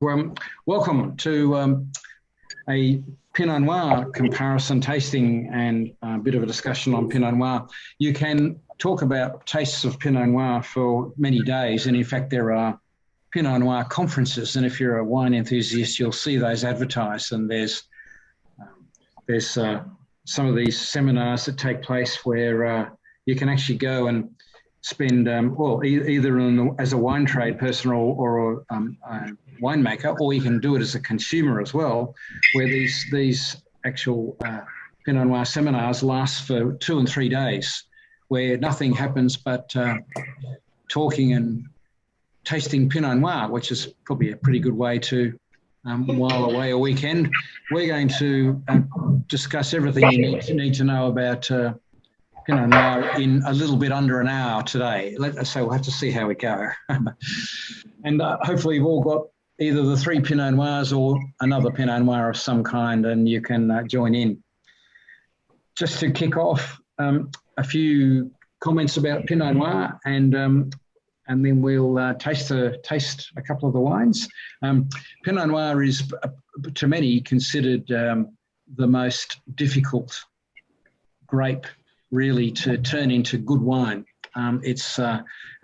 Welcome to a Pinot Noir comparison tasting and a bit of a discussion on Pinot Noir. You can talk about tastes of Pinot Noir for many days, and in fact there are Pinot Noir conferences, and if you're a wine enthusiast you'll see those advertised, and there's some of these seminars that take place where you can actually go and spend, either as a wine trade person or a winemaker, or you can do it as a consumer as well, where these actual Pinot Noir seminars last for 2 and 3 days, where nothing happens but talking and tasting Pinot Noir, which is probably a pretty good way to while away a weekend. We're going to discuss everything you need to know about Pinot Noir in a little bit under an hour today. So we'll have to see how we go. And hopefully you've all got either the 3 Pinot Noirs or another Pinot Noir of some kind, and you can join in. Just to kick off, a few comments about Pinot Noir, and then we'll taste a couple of the wines. Pinot Noir is, to many, considered the most difficult grape, really, to turn into good wine. And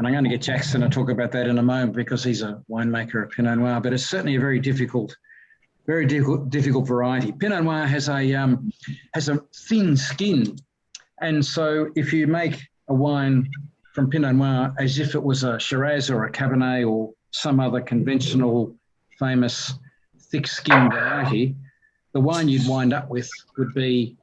I'm going to get Jackson to talk about that in a moment because he's a winemaker of Pinot Noir, but it's certainly a very difficult variety. Pinot Noir has a thin skin, and so if you make a wine from Pinot Noir as if it was a Shiraz or a Cabernet or some other conventional, famous, thick-skinned variety, the wine you'd wind up with would be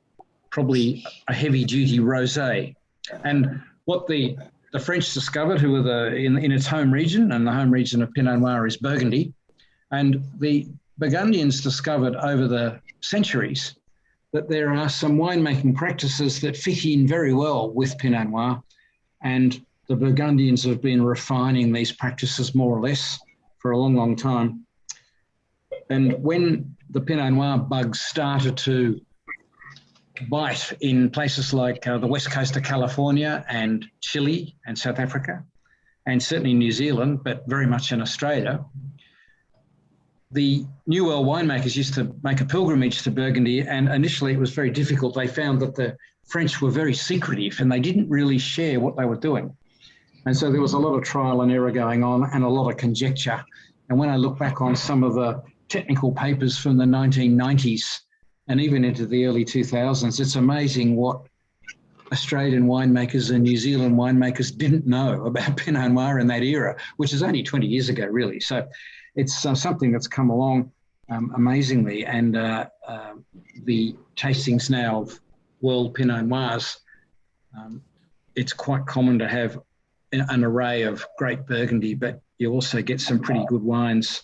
probably a heavy-duty rosé. And what the French discovered, who were in its home region, and the home region of Pinot Noir is Burgundy, and the Burgundians discovered over the centuries that there are some winemaking practices that fit in very well with Pinot Noir, and the Burgundians have been refining these practices more or less for a long, long time. And when the Pinot Noir bugs started to bite in places like the west coast of California and Chile and South Africa, and certainly New Zealand, but very much in Australia, the New World winemakers used to make a pilgrimage to Burgundy, and initially it was very difficult. They found that the French were very secretive and they didn't really share what they were doing. And so there was a lot of trial and error going on and a lot of conjecture. And when I look back on some of the technical papers from the 1990s and even into the early 2000s, it's amazing what Australian winemakers and New Zealand winemakers didn't know about Pinot Noir in that era, which is only 20 years ago, really. So it's something that's come along amazingly. And the tastings now of world Pinot Noirs, it's quite common to have an array of great Burgundy, but you also get some pretty good wines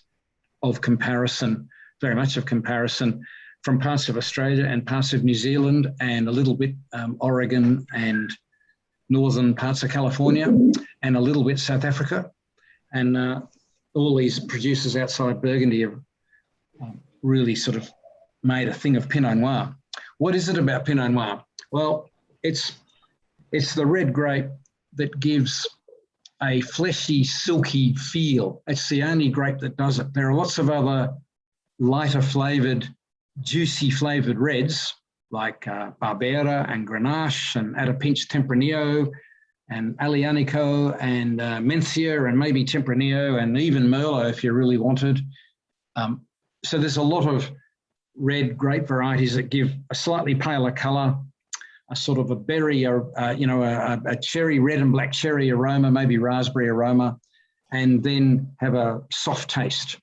of comparison, very much of comparison, from parts of Australia and parts of New Zealand and a little bit Oregon and northern parts of California and a little bit South Africa. And all these producers outside Burgundy have really sort of made a thing of Pinot Noir. What is it about Pinot Noir? Well, it's the red grape that gives a fleshy, silky feel. It's the only grape that does it. There are lots of other lighter flavoured, juicy flavoured reds like Barbera and Grenache and at a pinch Tempranillo and Aglianico and Mencia and maybe Tempranillo and even Merlot if you really wanted. So there's a lot of red grape varieties that give a slightly paler colour, a sort of a berry, a cherry, red and black cherry aroma, maybe raspberry aroma, and then have a soft taste.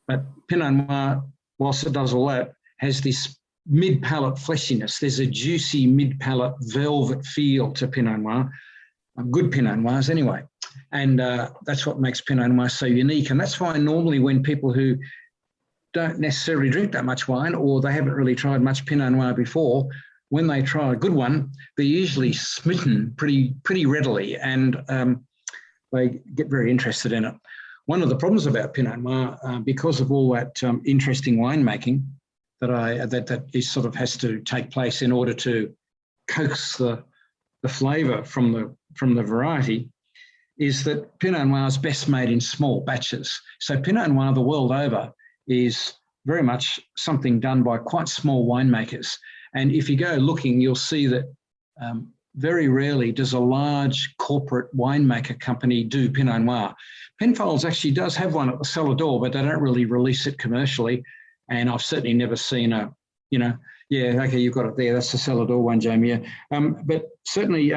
But Pinot Noir, whilst it does all that, has this mid-palate fleshiness. There's a juicy mid-palate velvet feel to Pinot Noir, good Pinot Noirs anyway. And that's what makes Pinot Noir so unique. And that's why normally when people who don't necessarily drink that much wine or they haven't really tried much Pinot Noir before, when they try a good one, they're usually smitten pretty readily, and they get very interested in it. One of the problems about Pinot Noir, because of all that interesting winemaking that is sort of has to take place in order to coax the flavour from the variety, is that Pinot Noir is best made in small batches. So Pinot Noir the world over is very much something done by quite small winemakers. And if you go looking, you'll see that very rarely does a large corporate winemaker company do Pinot Noir. Penfolds actually does have one at the cellar door, but they don't really release it commercially. And I've certainly never seen a, you know, yeah, okay, you've got it there. That's the cellar door one, Jamie. Yeah. But certainly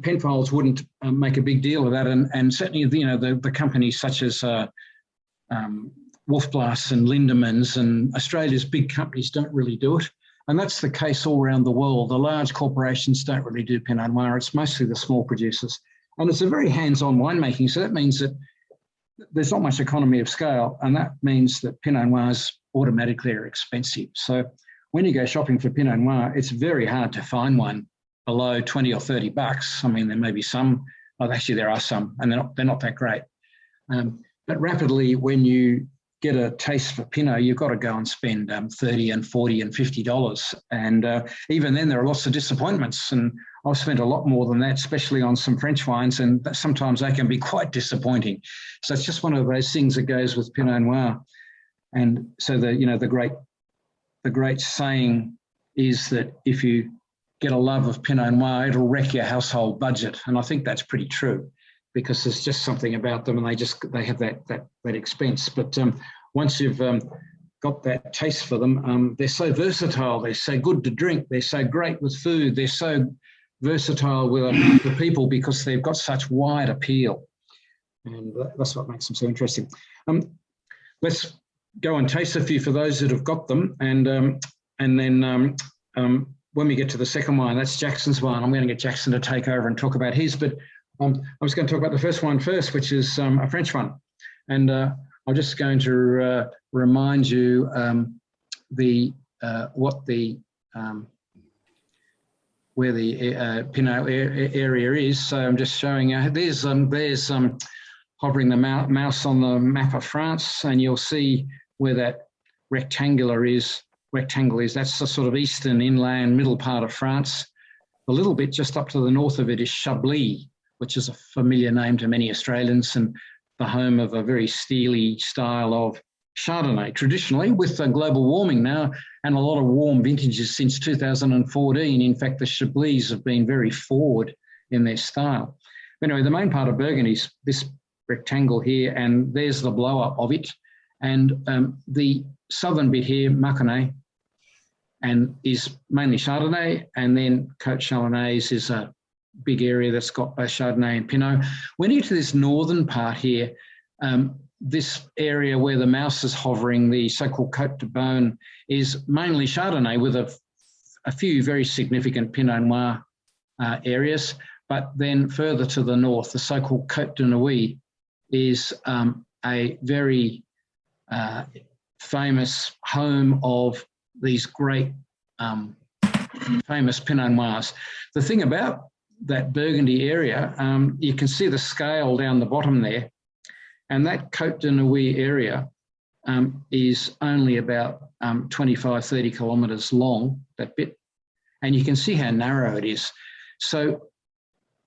Penfolds wouldn't make a big deal of that. And certainly, you know, the companies such as Wolfblass and Lindemans and Australia's big companies don't really do it. And that's the case all around the world. The large corporations don't really do Pinot Noir. It's mostly the small producers. And it's a very hands-on winemaking. So that means that there's not much economy of scale. And that means that Pinot Noirs automatically are expensive. So when you go shopping for Pinot Noir, it's very hard to find one below 20 or 30 bucks. I mean, there may be some, well, actually there are some, and they're not that great. But rapidly, when you get a taste for Pinot, you've got to go and spend $30 and $40 and $50. And even then, there are lots of disappointments. And I've spent a lot more than that, especially on some French wines, and sometimes they can be quite disappointing. So it's just one of those things that goes with Pinot Noir. And so the great saying is that if you get a love of Pinot Noir, it'll wreck your household budget. And I think that's pretty true, because there's just something about them, and they have that expense. But once you've got that taste for them, they're so versatile. They're so good to drink. They're so great with food. They're so versatile with people because they've got such wide appeal, and that's what makes them so interesting. Let's go and taste a few for those that have got them, and then when we get to the second wine, that's Jackson's wine. I'm going to get Jackson to take over and talk about his, but I was going to talk about the first one first, which is a French one. And I'm just going to remind you where the Pinot area is. So I'm just showing you. There's hovering the mouse on the map of France, and you'll see where that rectangle is. That's the sort of eastern inland middle part of France. A little bit just up to the north of it is Chablis, which is a familiar name to many Australians and the home of a very steely style of Chardonnay, traditionally, with global warming now and a lot of warm vintages since 2014. In fact, the Chablis have been very forward in their style. But anyway, the main part of Burgundy is this rectangle here, and there's the blow-up of it. And the southern bit here, Mâconnais, and is mainly Chardonnay, and then Côte Chalonnaise is a big area that's got both Chardonnay and Pinot. When you get to this northern part here, this area where the mouse is hovering, the so-called Côte de Beaune, is mainly Chardonnay with a few very significant Pinot Noir areas. But then further to the north, the so-called Côte de Nuits is a very famous home of these great famous Pinot Noirs. The thing about that Burgundy area, you can see the scale down the bottom there, and that Côte de Nuits area is only about 25, 30 kilometres long, that bit, and you can see how narrow it is. So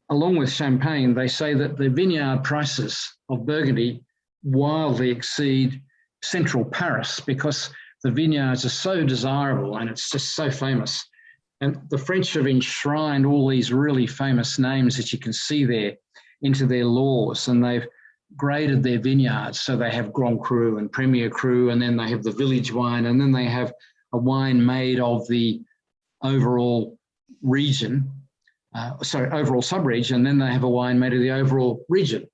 along with Champagne, they say that the vineyard prices of Burgundy wildly exceed central Paris because the vineyards are so desirable and it's just so famous. And the French have enshrined all these really famous names that you can see there into their laws, and they've graded their vineyards. So they have Grand Cru and Premier Cru, and then they have the village wine, and then they have a wine made of the overall region, overall sub-region, and then they have a wine made of the overall region.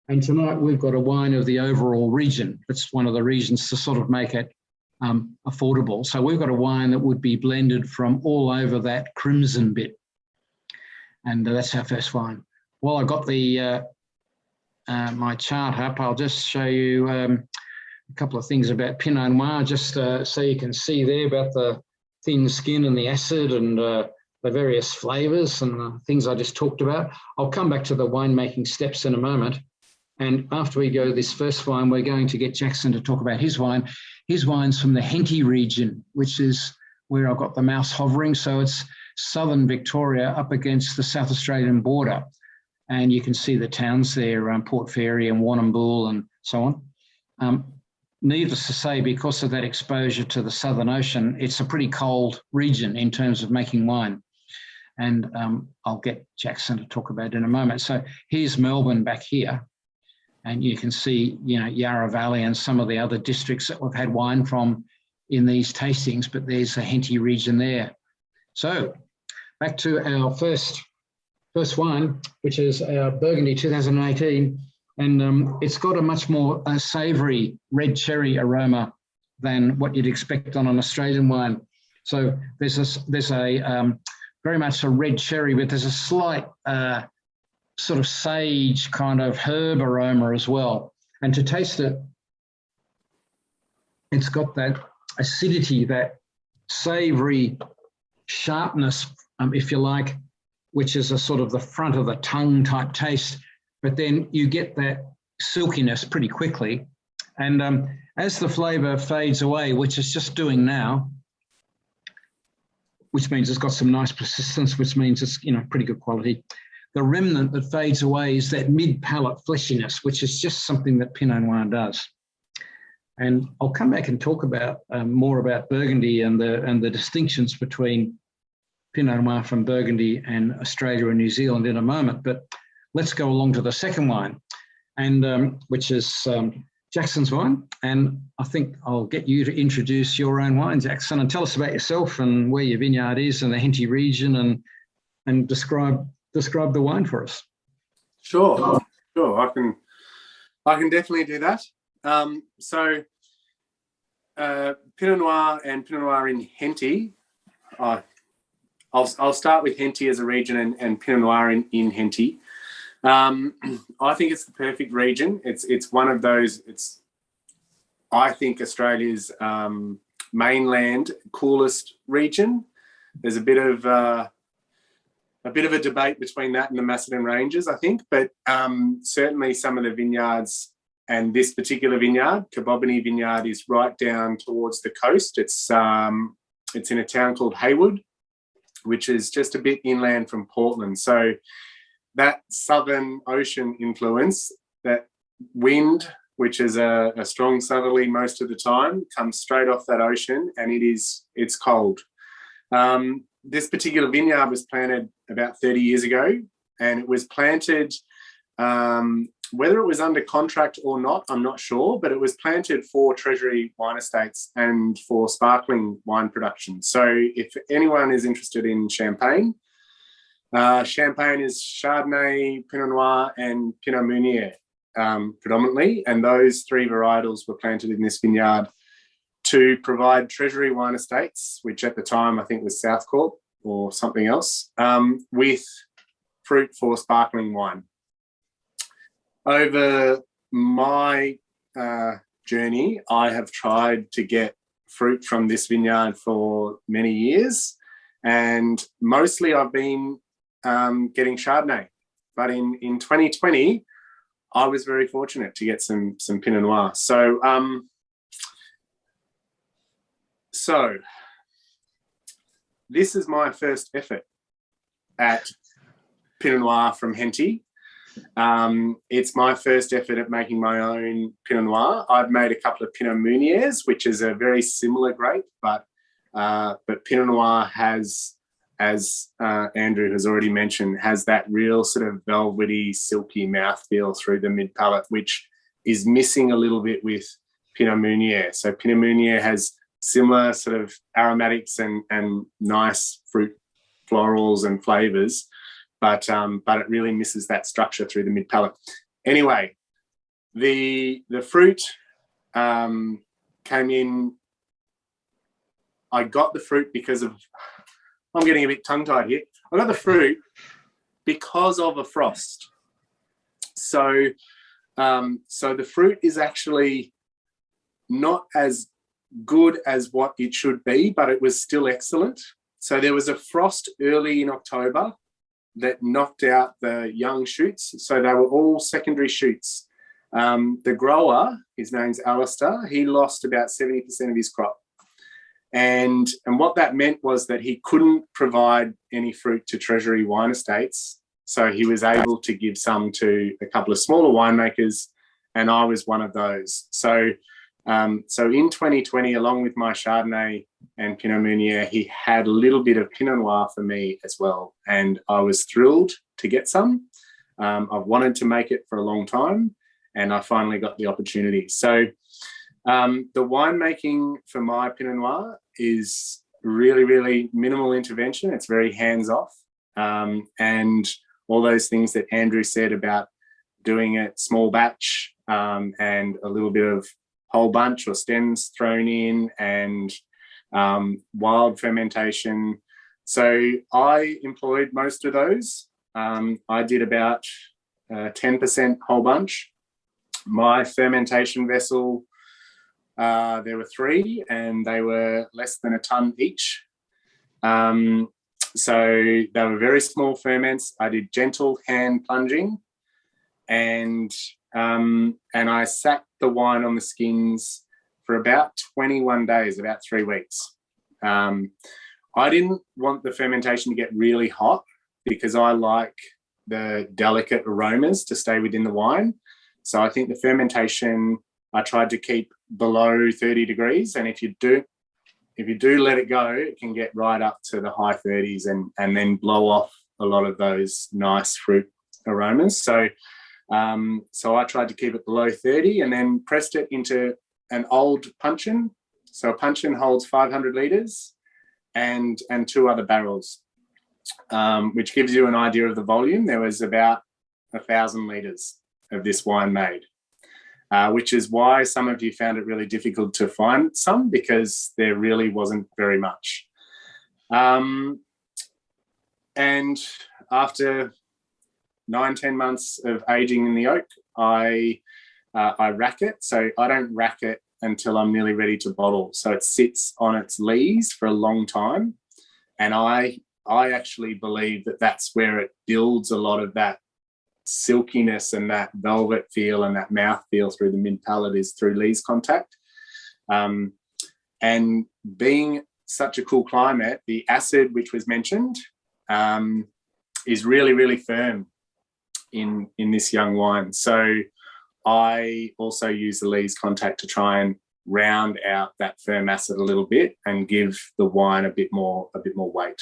And tonight we've got a wine of the overall region. It's one of the reasons to sort of make it affordable. So we've got a wine that would be blended from all over that crimson bit. And that's our first wine. While I got the my chart up, I'll just show you a couple of things about Pinot Noir, just so you can see there about the thin skin and the acid and the various flavours and the things I just talked about. I'll come back to the winemaking steps in a moment. And after we go this first wine, we're going to get Jackson to talk about his wine. His wine's from the Henty region, which is where I've got the mouse hovering. So it's southern Victoria up against the South Australian border. and you can see the towns there around Port Fairy and Warrnambool and so on. Needless to say, because of that exposure to the Southern Ocean, it's a pretty cold region in terms of making wine. And I'll get Jackson to talk about it in a moment. So here's Melbourne back here. And you can see, you know, Yarra Valley and some of the other districts that we've had wine from in these tastings, but there's the Henty region there. So back to our first wine, which is our Burgundy 2018. And it's got a much more savoury red cherry aroma than what you'd expect on an Australian wine. So there's a very much a red cherry, but there's a slight sort of sage kind of herb aroma as well. And to taste it, it's got that acidity, that savoury sharpness, if you like, which is a sort of the front of the tongue type taste. But then you get that silkiness pretty quickly. And as the flavour fades away, which it's just doing now, which means it's got some nice persistence, which means it's, you know, pretty good quality. The remnant that fades away is that mid-palate fleshiness, which is just something that Pinot Noir does. And I'll come back and talk about more about Burgundy and the distinctions between Pinot Noir from Burgundy and Australia and New Zealand in a moment. But let's go along to the second wine, and which is Jackson's wine. And I think I'll get you to introduce your own wine, Jackson, and tell us about yourself and where your vineyard is in the Henty region, and describe the wine for us. Sure. I can definitely do that. So Pinot Noir and Pinot Noir in Henty. I'll start with Henty as a region and Pinot Noir in Henty. I think it's the perfect region. It's one of those. It's, I think, Australia's mainland coolest region. There's a bit of a debate between that and the Macedon Ranges, I think, but certainly some of the vineyards, and this particular vineyard, Cabobany Vineyard, is right down towards the coast. It's in a town called Haywood, which is just a bit inland from Portland. So that Southern Ocean influence, that wind, which is a strong southerly most of the time, comes straight off that ocean, and it's cold. This particular vineyard was planted about 30 years ago, and it was planted, whether it was under contract or not, I'm not sure, but it was planted for Treasury Wine Estates and for sparkling wine production. So if anyone is interested in Champagne, Champagne is Chardonnay, Pinot Noir, and Pinot Meunier predominantly, and those three varietals were planted in this vineyard to provide Treasury Wine Estates, which at the time I think was South Corp or something else, with fruit for sparkling wine. Over my journey, I have tried to get fruit from this vineyard for many years, and mostly I've been getting Chardonnay. But in 2020, I was very fortunate to get some Pinot Noir. So this is my first effort at Pinot Noir from Henty. It's my first effort at making my own Pinot Noir. I've made a couple of Pinot Meuniers, which is a very similar grape, but Pinot Noir has, as Andrew has already mentioned, has that real sort of velvety, silky mouthfeel through the mid-palate, which is missing a little bit with Pinot Meunier. So Pinot Meunier has similar sort of aromatics and nice fruit florals and flavours, but it really misses that structure through the mid-palate. Anyway, the fruit came in. I got the fruit because of, I'm getting a bit tongue-tied here. I got the fruit because of a frost. So the fruit is actually not as good as what it should be, but it was still excellent. So there was a frost early in October that knocked out the young shoots. So they were all secondary shoots. The grower, his name's Alistair, he lost about 70% of his crop. And what that meant was that he couldn't provide any fruit to Treasury Wine Estates. So he was able to give some to a couple of smaller winemakers, and I was one of those. So in 2020, along with my Chardonnay and Pinot Meunier, he had a little bit of Pinot Noir for me as well. And I was thrilled to get some. I've wanted to make it for a long time, and I finally got the opportunity. So the winemaking for my Pinot Noir is really, really minimal intervention. It's very hands-off. And all those things that Andrew said about doing it small batch and a little bit of whole bunch or stems thrown in, and wild fermentation. So I employed most of those. I did about 10% whole bunch. My fermentation vessel, there were 3, and they were less than a tonne each. So they were very small ferments. I did gentle hand plunging, and I sat the wine on the skins for about 21 days, about 3 weeks. I didn't want the fermentation to get really hot because I like the delicate aromas to stay within the wine. So I think the fermentation I tried to keep below 30 degrees, and if you do let it go, it can get right up to the high 30s and then blow off a lot of those nice fruit aromas. So I tried to keep it below 30 and then pressed it into an old puncheon. So a puncheon holds 500 litres and 2 other barrels, which gives you an idea of the volume. There was about 1,000 litres of this wine made. Which is why some of you found it really difficult to find some, because there really wasn't very much. And after 9-10 months of aging in the oak, I rack it. So I don't rack it until I'm nearly ready to bottle. So it sits on its lees for a long time. And I actually believe that that's where it builds a lot of that silkiness and that velvet feel and that mouth feel through the mid palate, is through lees contact. And being such a cool climate, the acid, which was mentioned, is really, really firm in this young wine. So I also use the lees contact to try and round out that firm acid a little bit and give the wine a bit more weight.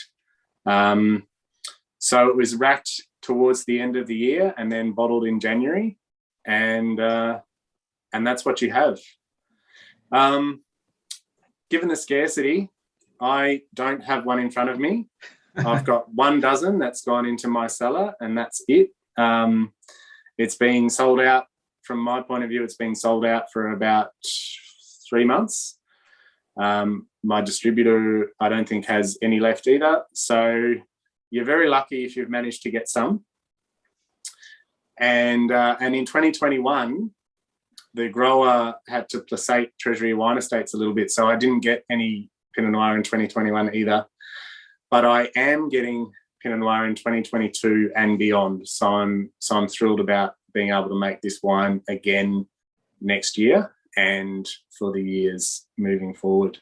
So it was racked towards the end of the year and then bottled in January, and that's what you have. Given the scarcity, I don't have one in front of me. I've got 1 dozen that's gone into my cellar, and that's it. It's been sold out. From my point of view, it's been sold out for about 3 months. My distributor, I don't think, has any left either. So you're very lucky if you've managed to get some. And in 2021, the grower had to placate Treasury Wine Estates a little bit, so I didn't get any Pinot Noir in 2021 either. But I am getting Pinot Noir in 2022 and beyond. So I'm thrilled about being able to make this wine again next year and for the years moving forward.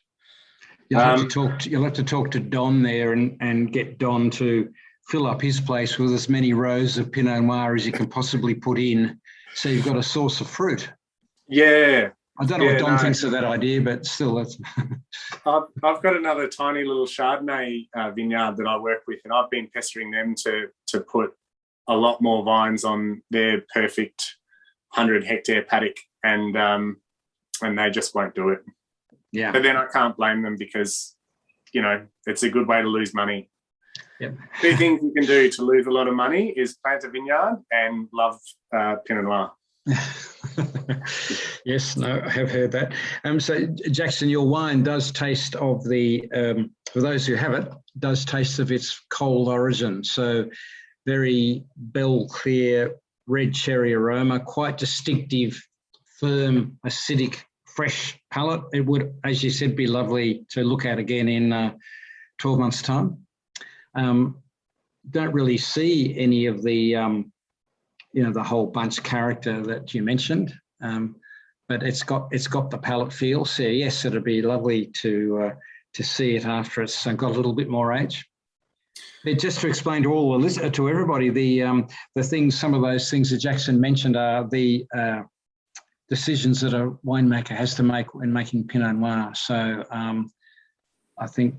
You'll have to talk to Don there and get Don to fill up his place with as many rows of Pinot Noir as you can possibly put in, so you've got a source of fruit. Yeah. I don't know what Don thinks of that idea, but still, that's... I've got another tiny little Chardonnay vineyard that I work with, and I've been pestering them to put a lot more vines on their perfect 100-hectare paddock, and they just won't do it. Yeah. But then I can't blame them because, it's a good way to lose money. Yep. 2 things you can do to lose a lot of money is plant a vineyard and love Pinot Noir. Yes, no, I have heard that. So, Jackson, your wine does taste of the, for those who have it, does taste of its cold origin. So very bell clear red cherry aroma, quite distinctive, firm, acidic, fresh palate. It would, as you said, be lovely to look at again in 12 months' time. Don't really see any of the, the whole bunch character that you mentioned, but it's got the palate feel. So yes, it'd be lovely to see it after it's got a little bit more age. Just to explain to all the listeners, to everybody, the things, some of those things that Jackson mentioned are the decisions that a winemaker has to make when making Pinot Noir. So I think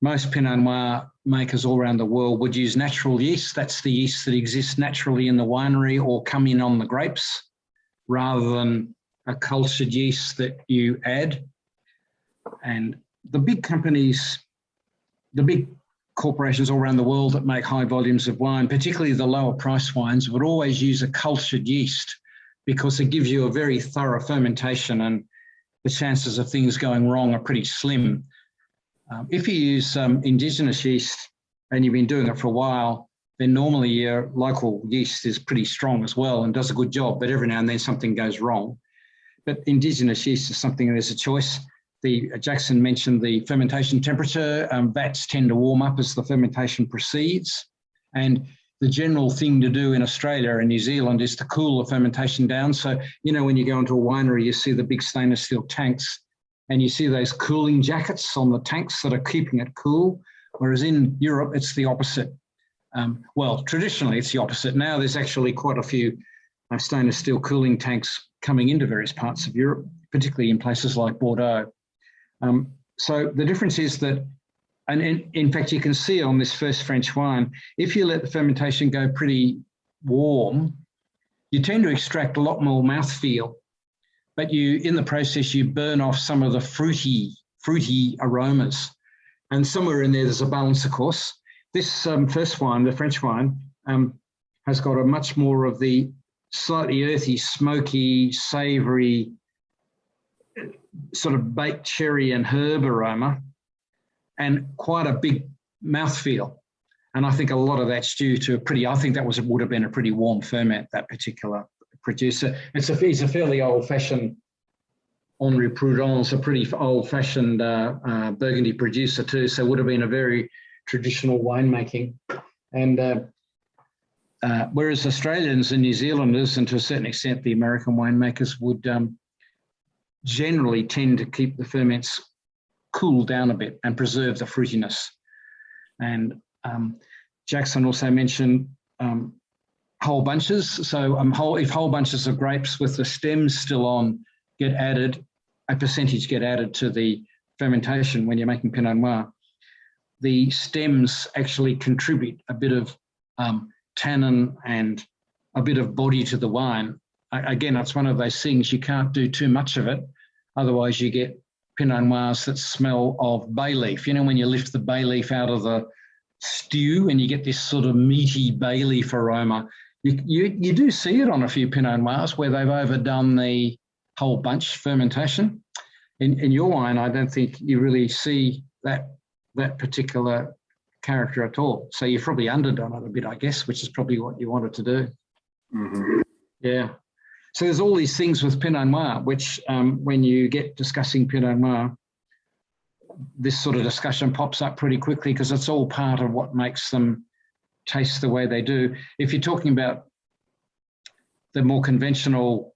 most Pinot Noir makers all around the world would use natural yeast. That's the yeast that exists naturally in the winery or come in on the grapes, rather than a cultured yeast that you add. And the big companies, the big corporations all around the world that make high volumes of wine, particularly the lower price wines, would always use a cultured yeast because it gives you a very thorough fermentation and the chances of things going wrong are pretty slim. If you use indigenous yeast and you've been doing it for a while, then normally your local yeast is pretty strong as well and does a good job, but every now and then something goes wrong. But indigenous yeast is something that is a choice. Jackson mentioned the fermentation temperature. Vats tend to warm up as the fermentation proceeds. And the general thing to do in Australia and New Zealand is to cool the fermentation down. So, you know, when you go into a winery, you see the big stainless steel tanks and you see those cooling jackets on the tanks that are keeping it cool. Whereas in Europe, it's the opposite. Well, traditionally, it's the opposite. Now there's actually quite a few stainless steel cooling tanks coming into various parts of Europe, particularly in places like Bordeaux. So the difference is that, and in fact, you can see on this first French wine, if you let the fermentation go pretty warm, you tend to extract a lot more mouthfeel, but in the process, you burn off some of the fruity aromas. And somewhere in there's a balance, of course. This first wine, the French wine, has got a much more of the slightly earthy, smoky, savoury, sort of baked cherry and herb aroma, and quite a big mouthfeel. And I think a lot of that's due to I think that would have been a pretty warm ferment, that particular producer. He's a fairly old-fashioned, Henri Prudhon's a pretty old-fashioned Burgundy producer too, so would have been a very traditional winemaking. And whereas Australians and New Zealanders, and to a certain extent the American winemakers, would generally tend to keep the ferments cool down a bit and preserve the fruitiness. And Jackson also mentioned whole bunches. So if whole bunches of grapes with the stems still on get added, a percentage get added to the fermentation when you're making Pinot Noir, the stems actually contribute a bit of tannin and a bit of body to the wine. Again, it's one of those things, you can't do too much of it. Otherwise, you get Pinot Noirs that smell of bay leaf. You know, when you lift the bay leaf out of the stew and you get this sort of meaty bay leaf aroma, you do see it on a few Pinot Noirs where they've overdone the whole bunch fermentation. In your wine, I don't think you really see that particular character at all. So you've probably underdone it a bit, I guess, which is probably what you wanted to do. Mm-hmm. Yeah. So there's all these things with Pinot Noir, which when you get discussing Pinot Noir, this sort of discussion pops up pretty quickly because it's all part of what makes them taste the way they do. If you're talking about the more conventional,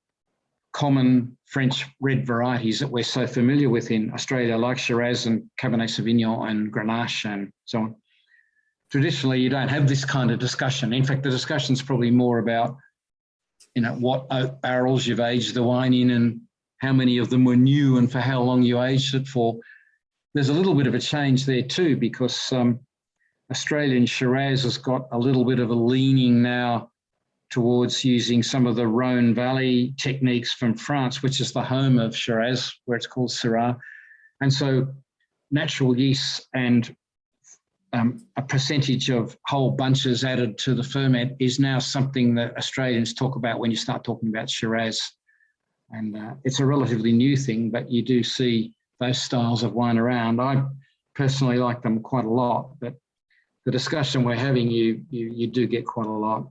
common French red varieties that we're so familiar with in Australia, like Shiraz and Cabernet Sauvignon and Grenache and so on, traditionally you don't have this kind of discussion. In fact, the discussion's probably more about, you know, what oak barrels you've aged the wine in and how many of them were new and for how long you aged it for. There's a little bit of a change there too, because Australian Shiraz has got a little bit of a leaning now towards using some of the Rhone Valley techniques from France, which is the home of Shiraz, where it's called Syrah. And so natural yeasts and a percentage of whole bunches added to the ferment is now something that Australians talk about when you start talking about Shiraz. And it's a relatively new thing, but you do see those styles of wine around. I personally like them quite a lot, but the discussion we're having, you do get quite a lot.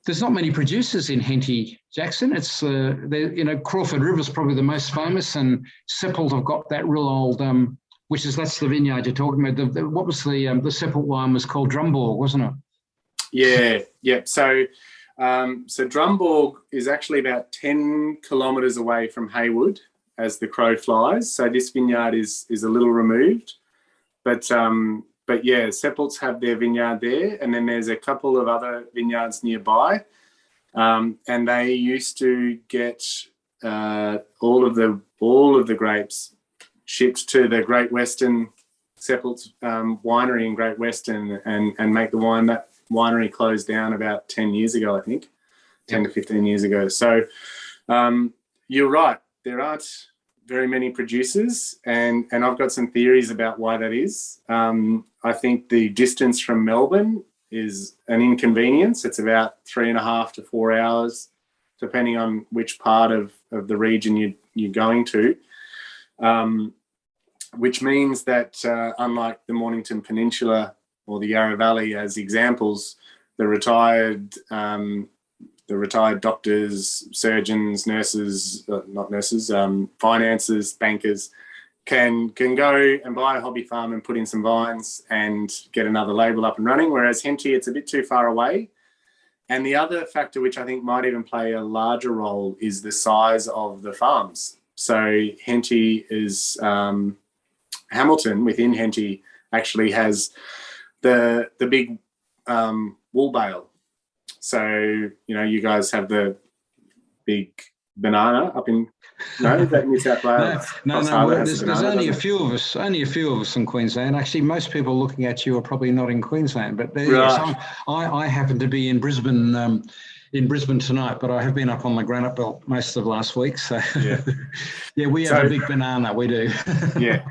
There's not many producers in Henty, Jackson. It's Crawford River's probably the most famous, and Seppelt have got that real old, that's the vineyard you're talking about. What was the Seppelt wine was called Drumborg, wasn't it? Yeah. So Drumborg is actually about 10 kilometres away from Haywood as the crow flies. So this vineyard is a little removed. but yeah, Seppelts have their vineyard there, and then there's a couple of other vineyards nearby, and they used to get all of the grapes shipped to the Great Western Seppelts winery in Great Western and make the wine. That winery closed down about 10 years ago, I think, 10 to 15 years ago. So you're right, there aren't very many producers, and I've got some theories about why that is. I think the distance from Melbourne is an inconvenience. It's about 3.5 to 4 hours, depending on which part of the region you're going to, which means that unlike the Mornington Peninsula or the Yarra Valley as examples, the retired doctors, surgeons, nurses, not nurses, financiers, bankers can go and buy a hobby farm and put in some vines and get another label up and running, whereas Henty, it's a bit too far away. And the other factor, which I think might even play a larger role, is the size of the farms. So Henty is, Hamilton within Henty actually has the big wool bale. So, you guys have the big banana up in, is that New South Wales? No, there's only a few of us in Queensland. Actually, most people looking at you are probably not in Queensland, but yes, I happen to be in Brisbane tonight, but I have been up on the Granite Belt most of last week. So yeah, we have a big banana, we do. Yeah.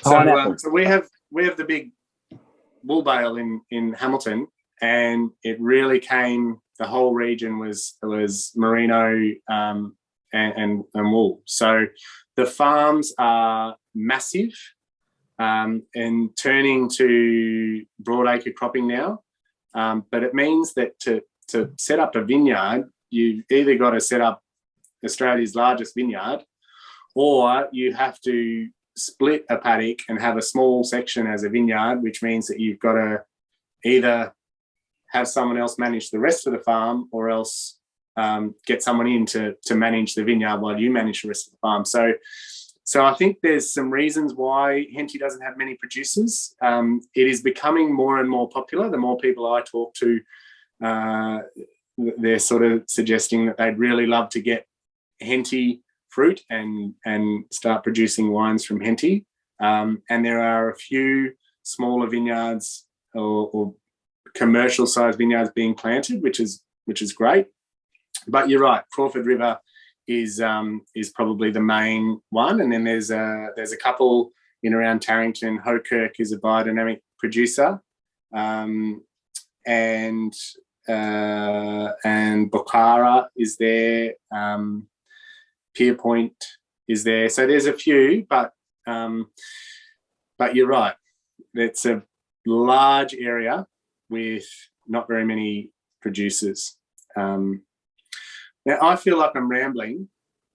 So we have the big wool bale in Hamilton, and it really the whole region was merino and wool. So the farms are massive and turning to broadacre cropping now. But it means that to set up a vineyard, you've either got to set up Australia's largest vineyard, or you have to split a paddock and have a small section as a vineyard, which means that you've got to either have someone else manage the rest of the farm, or else get someone in to manage the vineyard while you manage the rest of the farm. So I think there's some reasons why Henty doesn't have many producers. It is becoming more and more popular. The more people I talk to, they're sort of suggesting that they'd really love to get Henty fruit and start producing wines from Henty. And there are a few smaller vineyards or commercial sized vineyards being planted, which is great. But you're right, Crawford River is probably the main one, and then there's a couple in around Tarrington. Hokirk is a biodynamic producer, and Bocara is there. Pierpoint is there. So there's a few, but you're right. It's a large area with not very many producers. Now, I feel like I'm rambling,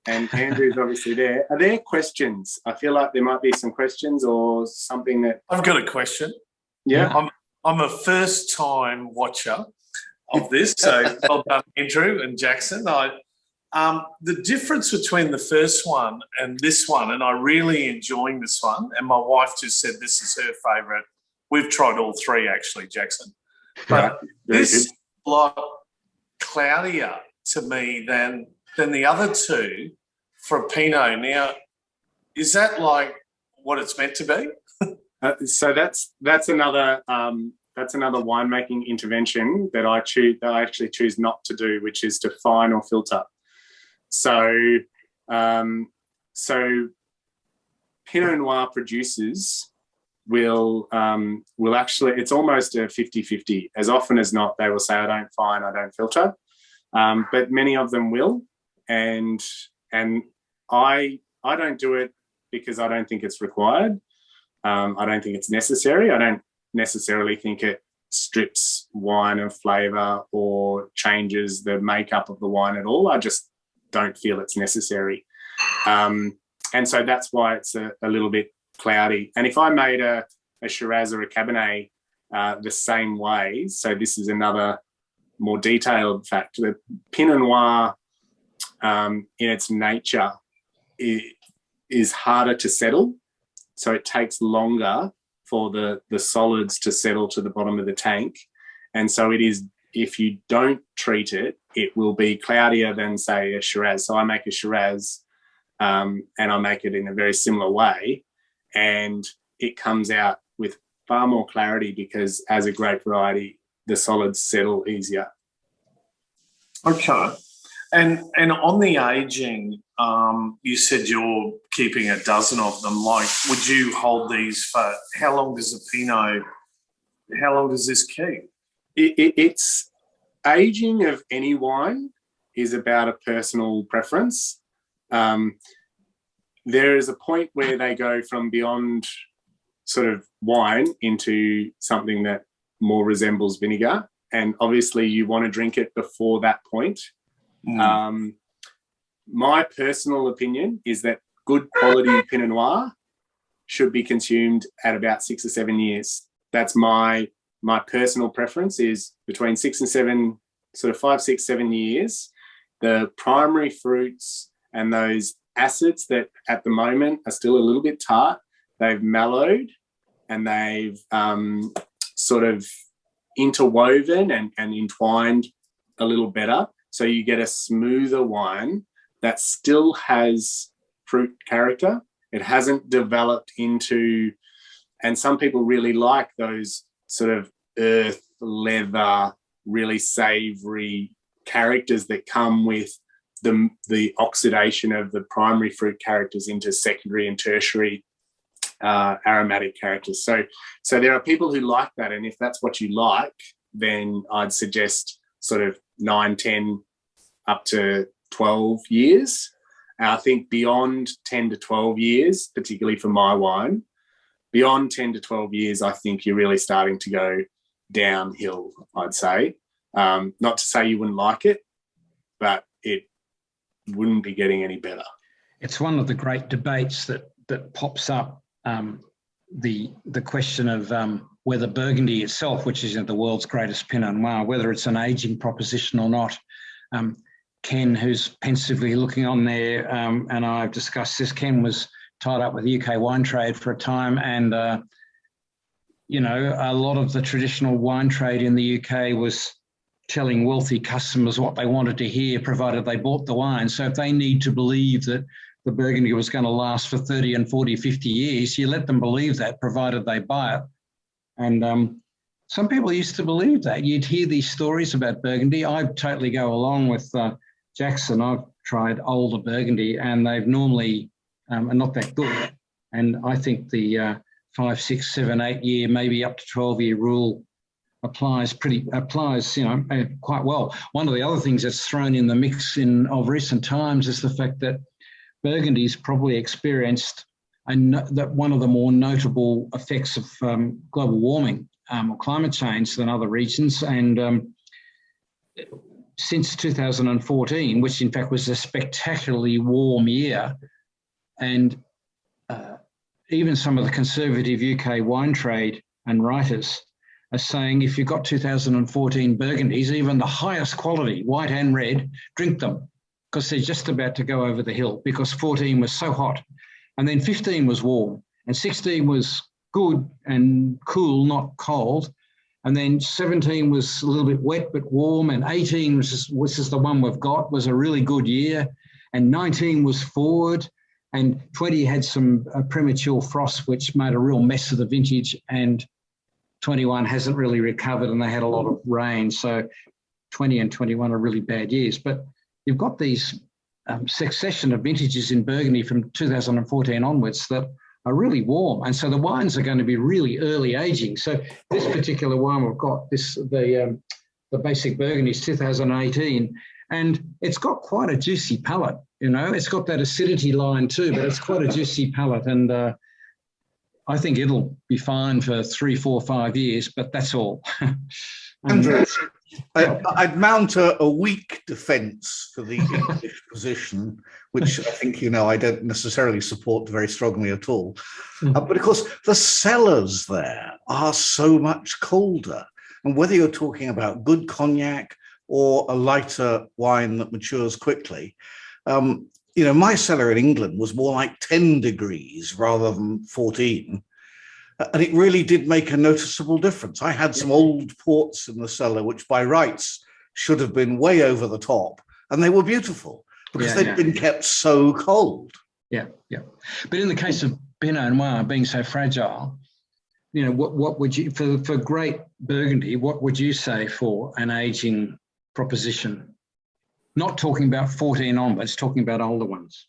and Andrew's obviously there. Are there questions? I feel like there might be some questions or something that... I've got a question. Yeah. I'm a first-time watcher of this, so well done, Andrew and Jackson. The difference between the first one and this one, and I'm really enjoying this one, and my wife just said this is her favourite. We've tried all three, actually, Jackson. But this is a lot cloudier to me than the other two for a Pinot. Now, is that like what it's meant to be? So that's another winemaking intervention that I actually choose not to do, which is to fine or filter. So Pinot Noir producers will actually, it's almost a 50-50. As often as not, they will say, I don't fine, I don't filter. But many of them will. And I don't do it because I don't think it's required. I don't think it's necessary. I don't necessarily think it strips wine of flavour or changes the makeup of the wine at all. I just don't feel it's necessary. And so that's why it's a little bit cloudy. And if I made a Shiraz or a Cabernet the same way, so this is another more detailed fact, the Pinot Noir in its nature is harder to settle. So it takes longer for the solids to settle to the bottom of the tank. And so it is, if you don't treat it, it will be cloudier than, say, a Shiraz. So I make a Shiraz and I make it in a very similar way, and it comes out with far more clarity because as a grape variety, the solids settle easier. Okay. And on the aging, you said you're keeping a dozen of them. Like, would you hold these for, how long does a Pinot, how long does this keep? It's aging of any wine is about a personal preference. There is a point where they go from beyond sort of wine into something that more resembles vinegar. And obviously you want to drink it before that point. My personal opinion is that good quality Pinot Noir should be consumed at about 6 or 7 years. That's my personal preference, is between 6 and 7, sort of 5, 6, 7 years. The primary fruits and those acids that at the moment are still a little bit tart, they've mellowed and they've sort of interwoven and entwined a little better. So you get a smoother wine that still has fruit character. It hasn't developed into, and some people really like those sort of earth, leather, really savoury characters that come with the oxidation of the primary fruit characters into secondary and tertiary aromatic characters. So there are people who like that, and if that's what you like, then I'd suggest sort of 9, 10, up to 12 years. And I think beyond 10 to 12 years, particularly for my wine, beyond 10 to 12 years, I think you're really starting to go downhill, I'd say. Not to say you wouldn't like it, but it wouldn't be getting any better. It's one of the great debates that pops up, the question of whether Burgundy itself, which is the world's greatest Pinot Noir, whether it's an aging proposition or not. Ken, who's pensively looking on there, and I've discussed this. Ken was tied up with the UK wine trade for a time, and a lot of the traditional wine trade in the UK was telling wealthy customers what they wanted to hear, provided they bought the wine. So if they need to believe that the Burgundy was going to last for 30 and 40, 50 years, you let them believe that, provided they buy it. And some people used to believe that. You'd hear these stories about Burgundy. I totally go along with Jackson. I've tried older Burgundy, and they've normally are not that good. And I think the 5, 6, 7, 8 year, maybe up to 12-year rule applies quite well. One of the other things that's thrown in the mix of recent times is the fact that Burgundy's probably experienced that one of the more notable effects of global warming or climate change than other regions. And since 2014, which in fact was a spectacularly warm year, and even some of the conservative UK wine trade and writers are saying if you've got 2014 Burgundies, even the highest quality, white and red, drink them, because they're just about to go over the hill, because 14 was so hot. And then 15 was warm, and 16 was good and cool, not cold. And then 17 was a little bit wet but warm, and 18, which is the one we've got, was a really good year. And 19 was forward, and 20 had some premature frost, which made a real mess of the vintage, and 21 hasn't really recovered, and they had a lot of rain. So 20 and 21 are really bad years. But you've got these succession of vintages in Burgundy from 2014 onwards that are really warm, and so the wines are going to be really early aging. So this particular wine we've got, the basic Burgundy is 2018, and it's got quite a juicy palate. It's got that acidity line too, but it's quite a juicy palate, and I think it'll be fine for 3, 4, 5 years, but that's all. I'd mount a weak defence for the English position, which I think, I don't necessarily support very strongly at all. But of course, the cellars there are so much colder. And whether you're talking about good cognac or a lighter wine that matures quickly, my cellar in England was more like 10 degrees rather than 14. and it really did make a noticeable difference. I had some old ports in the cellar, which by rights should have been way over the top, and they were beautiful because they'd been kept so cold. Yeah, yeah. But in the case of Pinot Noir being so fragile, you know, what would you, for great Burgundy, what would you say for an aging proposition? Not talking about 14 onwards, talking about older ones.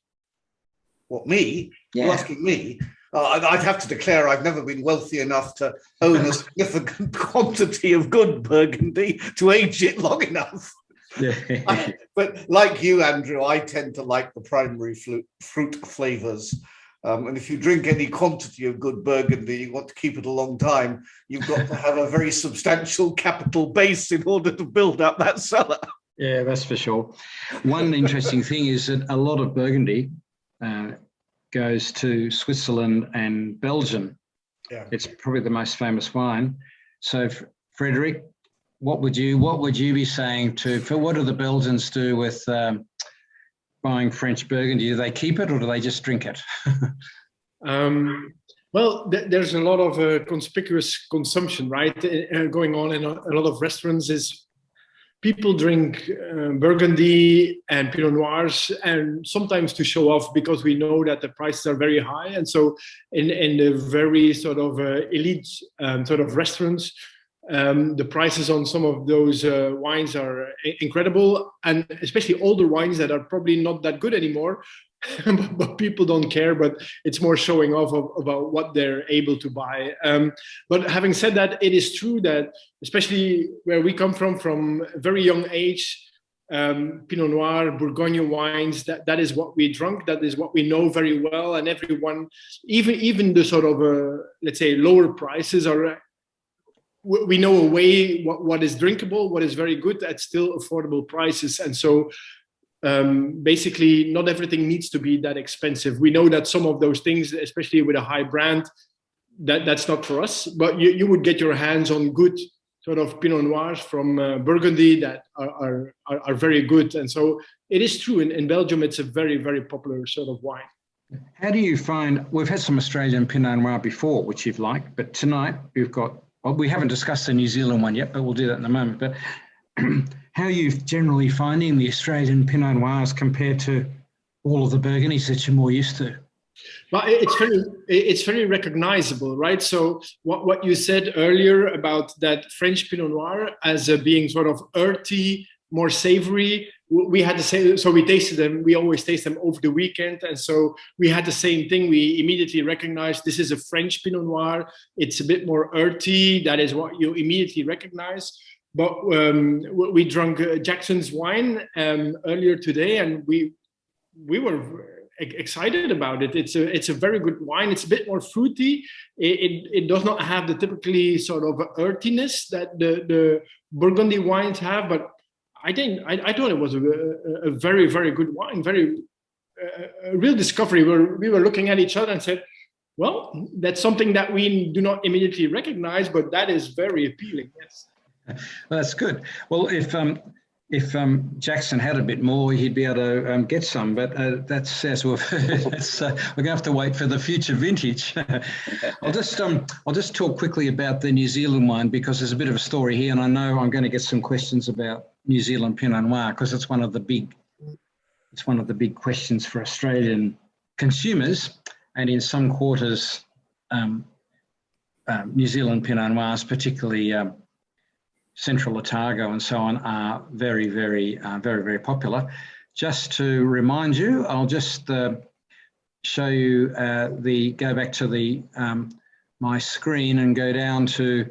What, me? Yeah. You're asking me? I'd have to declare I've never been wealthy enough to own a significant quantity of good Burgundy to age it long enough. Yeah. But like you, Andrew, I tend to like the primary fruit flavours. And if you drink any quantity of good Burgundy, you want to keep it a long time, you've got to have a very substantial capital base in order to build up that cellar. Yeah, that's for sure. One interesting thing is that a lot of Burgundy goes to Switzerland and Belgium. Yeah. It's probably the most famous wine. So, Frederick, what would you be saying what do the Belgians do with buying French Burgundy? Do they keep it or do they just drink it? Well, there's a lot of conspicuous consumption, right, going on in a lot of restaurants. Is people drink Burgundy and Pinot Noirs, and sometimes to show off because we know that the prices are very high. And so in the very sort of elite sort of restaurants, the prices on some of those wines are incredible, and especially older wines that are probably not that good anymore. But people don't care, but it's more showing off about what they're able to buy. But having said that, it is true that, especially where we come from a very young age, Pinot Noir, Bourgogne wines, that is what we drunk, that is what we know very well. And everyone, even the sort of, let's say, lower prices are, we know a way what is drinkable, what is very good at still affordable prices. And so basically not everything needs to be that expensive. We know that some of those things, especially with a high brand, that's not for us, but you would get your hands on good sort of Pinot Noirs from Burgundy that are very good. And so it is true in Belgium, it's a very, very popular sort of wine. How do you find, we've had some Australian Pinot Noir before, which you've liked, but tonight we've got, well, we haven't discussed the New Zealand one yet, but we'll do that in a moment. But how are you generally finding the Australian Pinot Noirs compared to all of the Burgundies that you're more used to? Well, it's very recognizable, right? So what you said earlier about that French Pinot Noir as being sort of earthy, more savory, we had the same. So we tasted them. We always taste them over the weekend, and so we had the same thing. We immediately recognized this is a French Pinot Noir. It's a bit more earthy. That is what you immediately recognize. But we drank Jackson's wine earlier today, and we were excited about it. It's a very good wine. It's a bit more fruity. It does not have the typically sort of earthiness that the Burgundy wines have, but I thought it was a very, very good wine, a real discovery where we were looking at each other and said, well, that's something that we do not immediately recognize, but that is very appealing. Yes. Well, that's good. Well, if Jackson had a bit more, he'd be able to get some, but that's as we've heard. We're going to have to wait for the future vintage. I'll just talk quickly about the New Zealand wine because there's a bit of a story here, and I know I'm going to get some questions about New Zealand Pinot Noir because it's one of the big questions for Australian consumers, and in some quarters, New Zealand Pinot Noirs, particularly Central Otago and so on, are very, very, very popular. Just to remind you, I'll just show you go back to my screen and go down to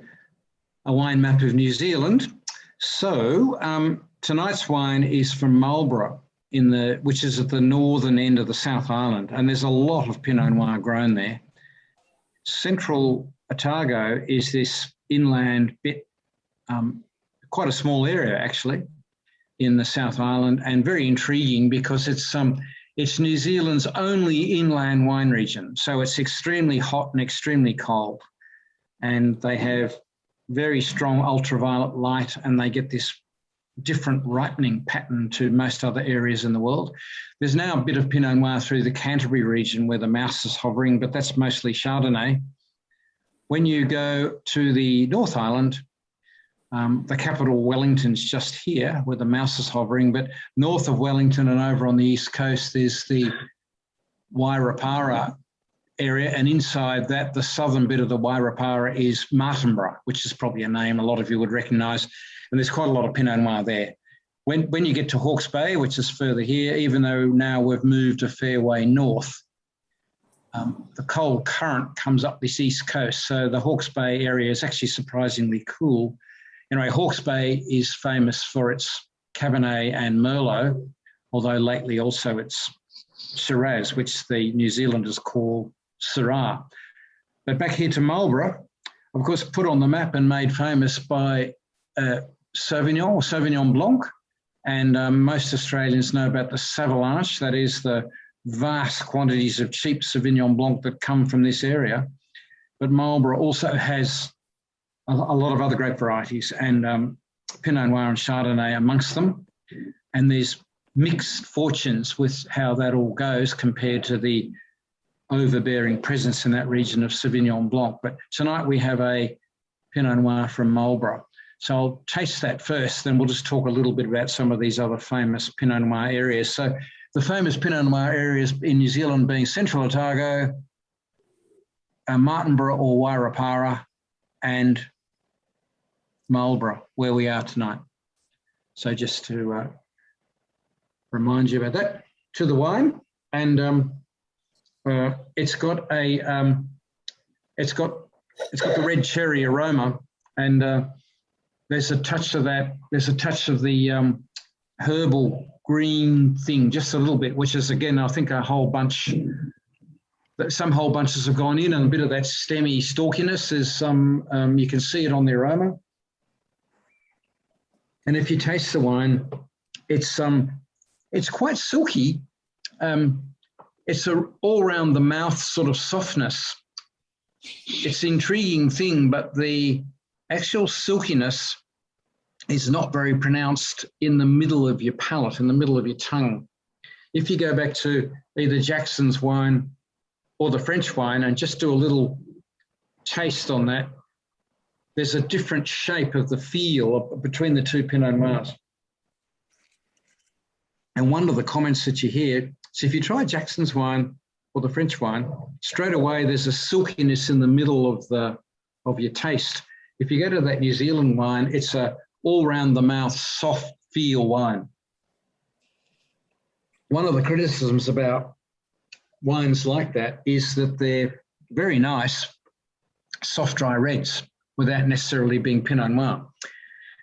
a wine map of New Zealand. So tonight's wine is from Marlborough, which is at the northern end of the South Island, and there's a lot of Pinot Noir grown there. Central Otago is this inland bit, quite a small area actually in the South Island, and very intriguing because it's New Zealand's only inland wine region. So it's extremely hot and extremely cold, and they have very strong ultraviolet light, and they get this different ripening pattern to most other areas in the world. There's now a bit of Pinot Noir through the Canterbury region where the mouse is hovering, but that's mostly Chardonnay. When you go to the North Island, the capital Wellington's just here where the mouse is hovering, but north of Wellington and over on the east coast, there's the Wairarapa area, and inside that, the southern bit of the Wairarapa is Marlborough, which is probably a name a lot of you would recognise, and there's quite a lot of Pinot Noir there. When you get to Hawke's Bay, which is further here, even though now we've moved a fair way north, the cold current comes up this east coast, so the Hawke's Bay area is actually surprisingly cool. Anyway, Hawke's Bay is famous for its Cabernet and Merlot, although lately also it's Shiraz, which the New Zealanders call Syrah. But back here to Marlborough, of course, put on the map and made famous by Sauvignon Blanc. And most Australians know about the Savalanche, that is the vast quantities of cheap Sauvignon Blanc that come from this area. But Marlborough also has a lot of other grape varieties, and Pinot Noir and Chardonnay amongst them. And there's mixed fortunes with how that all goes compared to the overbearing presence in that region of Sauvignon Blanc. But tonight we have a Pinot Noir from Marlborough. So I'll taste that first, then we'll just talk a little bit about some of these other famous Pinot Noir areas. So the famous Pinot Noir areas in New Zealand being Central Otago, Martinborough or Wairarapa, and Marlborough, where we are tonight. So just to remind you about that. To the wine, and it's got the red cherry aroma, and there's a touch of that. There's a touch of the herbal green thing, just a little bit, which is again, I think a whole bunch. Some whole bunches have gone in, and a bit of that stemmy stalkiness is some. You can see it on the aroma. And if you taste the wine, it's quite silky. It's a all around the mouth sort of softness. It's an intriguing thing, but the actual silkiness is not very pronounced in the middle of your palate, in the middle of your tongue. If you go back to either Jackson's wine or the French wine and just do a little taste on that, there's a different shape of the feel between the two Pinot Noirs. And one of the comments that you hear, so if you try Jackson's wine or the French wine, straight away there's a silkiness in the middle of your taste. If you go to that New Zealand wine, it's a all round the mouth soft feel wine. One of the criticisms about wines like that is that they're very nice, soft dry reds without necessarily being Pinot Noir.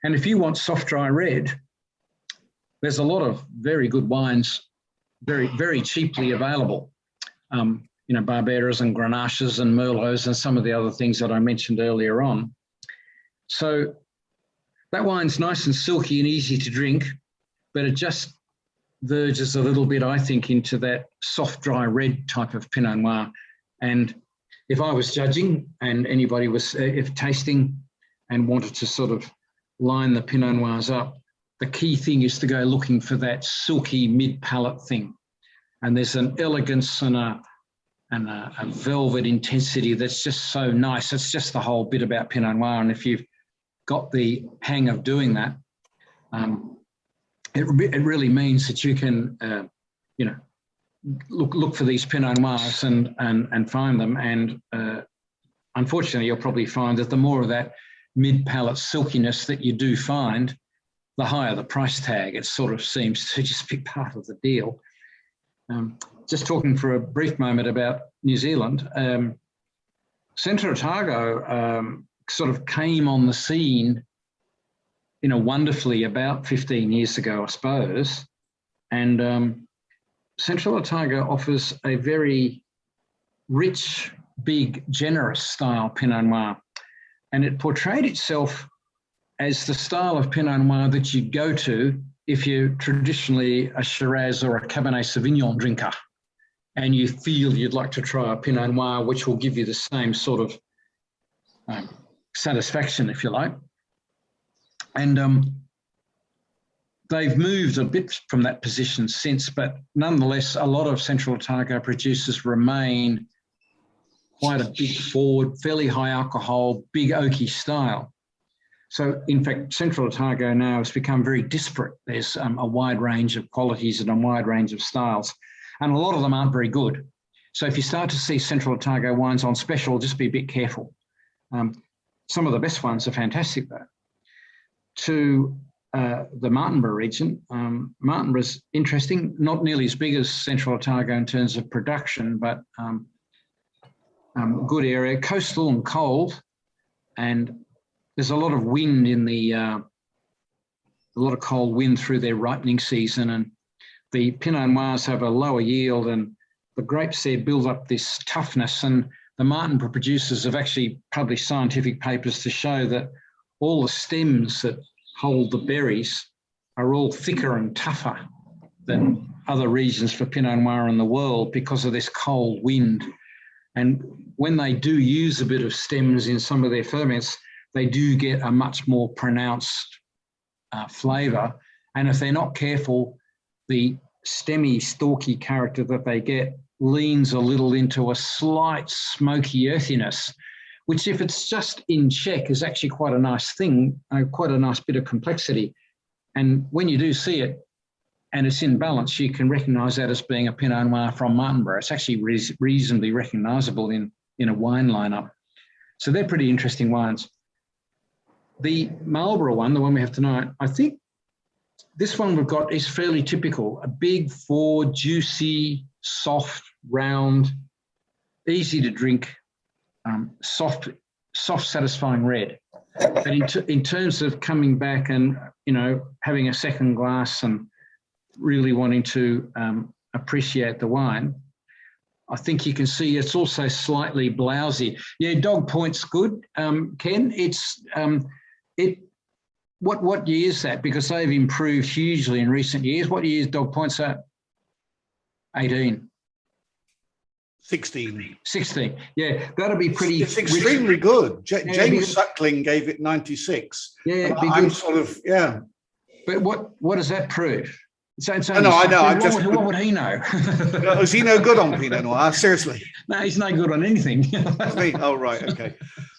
And if you want soft dry red, there's a lot of very good wines, very, very cheaply available. Barberas and Grenaches and Merlots and some of the other things that I mentioned earlier on. So that wine's nice and silky and easy to drink, but it just verges a little bit, I think, into that soft, dry red type of Pinot Noir. And if I was judging and anybody was if tasting and wanted to sort of line the Pinot Noirs up, the key thing is to go looking for that silky mid-palate thing. And there's an elegance and a velvet intensity that's just so nice. It's just the whole bit about Pinot Noir. And if you've got the hang of doing that, it really means that you can, look for these Pinot Noirs and find them. And unfortunately, you'll probably find that the more of that mid-palate silkiness that you do find, the higher the price tag. It sort of seems to just be part of the deal. Just talking for a brief moment about New Zealand, Central Otago sort of came on the scene, wonderfully about 15 years ago, I suppose. And Central Otago offers a very rich, big, generous style Pinot Noir. And it portrayed itself as the style of Pinot Noir that you'd go to if you're traditionally a Shiraz or a Cabernet Sauvignon drinker and you feel you'd like to try a Pinot Noir, which will give you the same sort of satisfaction, if you like. And they've moved a bit from that position since, but nonetheless, a lot of Central Otago producers remain quite a big forward, fairly high alcohol, big oaky style. So in fact, Central Otago now has become very disparate. There's a wide range of qualities and a wide range of styles, and a lot of them aren't very good. So if you start to see Central Otago wines on special, just be a bit careful. Some of the best ones are fantastic though. To the Marlborough region, Marlborough is interesting, not nearly as big as Central Otago in terms of production, but good area, coastal and cold, and there's a lot of wind in the, a lot of cold wind through their ripening season, and the Pinot Noirs have a lower yield, and the grapes there build up this toughness, and the Marlborough producers have actually published scientific papers to show that all the stems that hold the berries are all thicker and tougher than other regions for Pinot Noir in the world because of this cold wind. And when they do use a bit of stems in some of their ferments, they do get a much more pronounced flavour. And if they're not careful, the stemmy, stalky character that they get leans a little into a slight smoky earthiness, which if it's just in check is actually quite a nice thing, quite a nice bit of complexity. And when you do see it and it's in balance, you can recognise that as being a Pinot Noir from Marlborough. It's actually reasonably recognisable in a wine lineup. So they're pretty interesting wines. The Marlborough one, the one we have tonight, I think this one we've got is fairly typical. A big, forward, juicy, soft, round, easy to drink, soft, satisfying red. But in terms of coming back and, you know, having a second glass and really wanting to appreciate the wine, I think you can see it's also slightly blousy. Yeah, Dog Point's good, Ken. It's what year is that? Because they've improved hugely in recent years. What year is Dog Point's at? 18. 16. 16. Yeah, that'll be pretty. It's extremely good. James Suckling gave it 96. Yeah, I'm sort of, yeah. But what does that prove? I know. What would he know? Is he no good on Pinot Noir? Seriously? No, he's no good on anything. Oh, right, okay.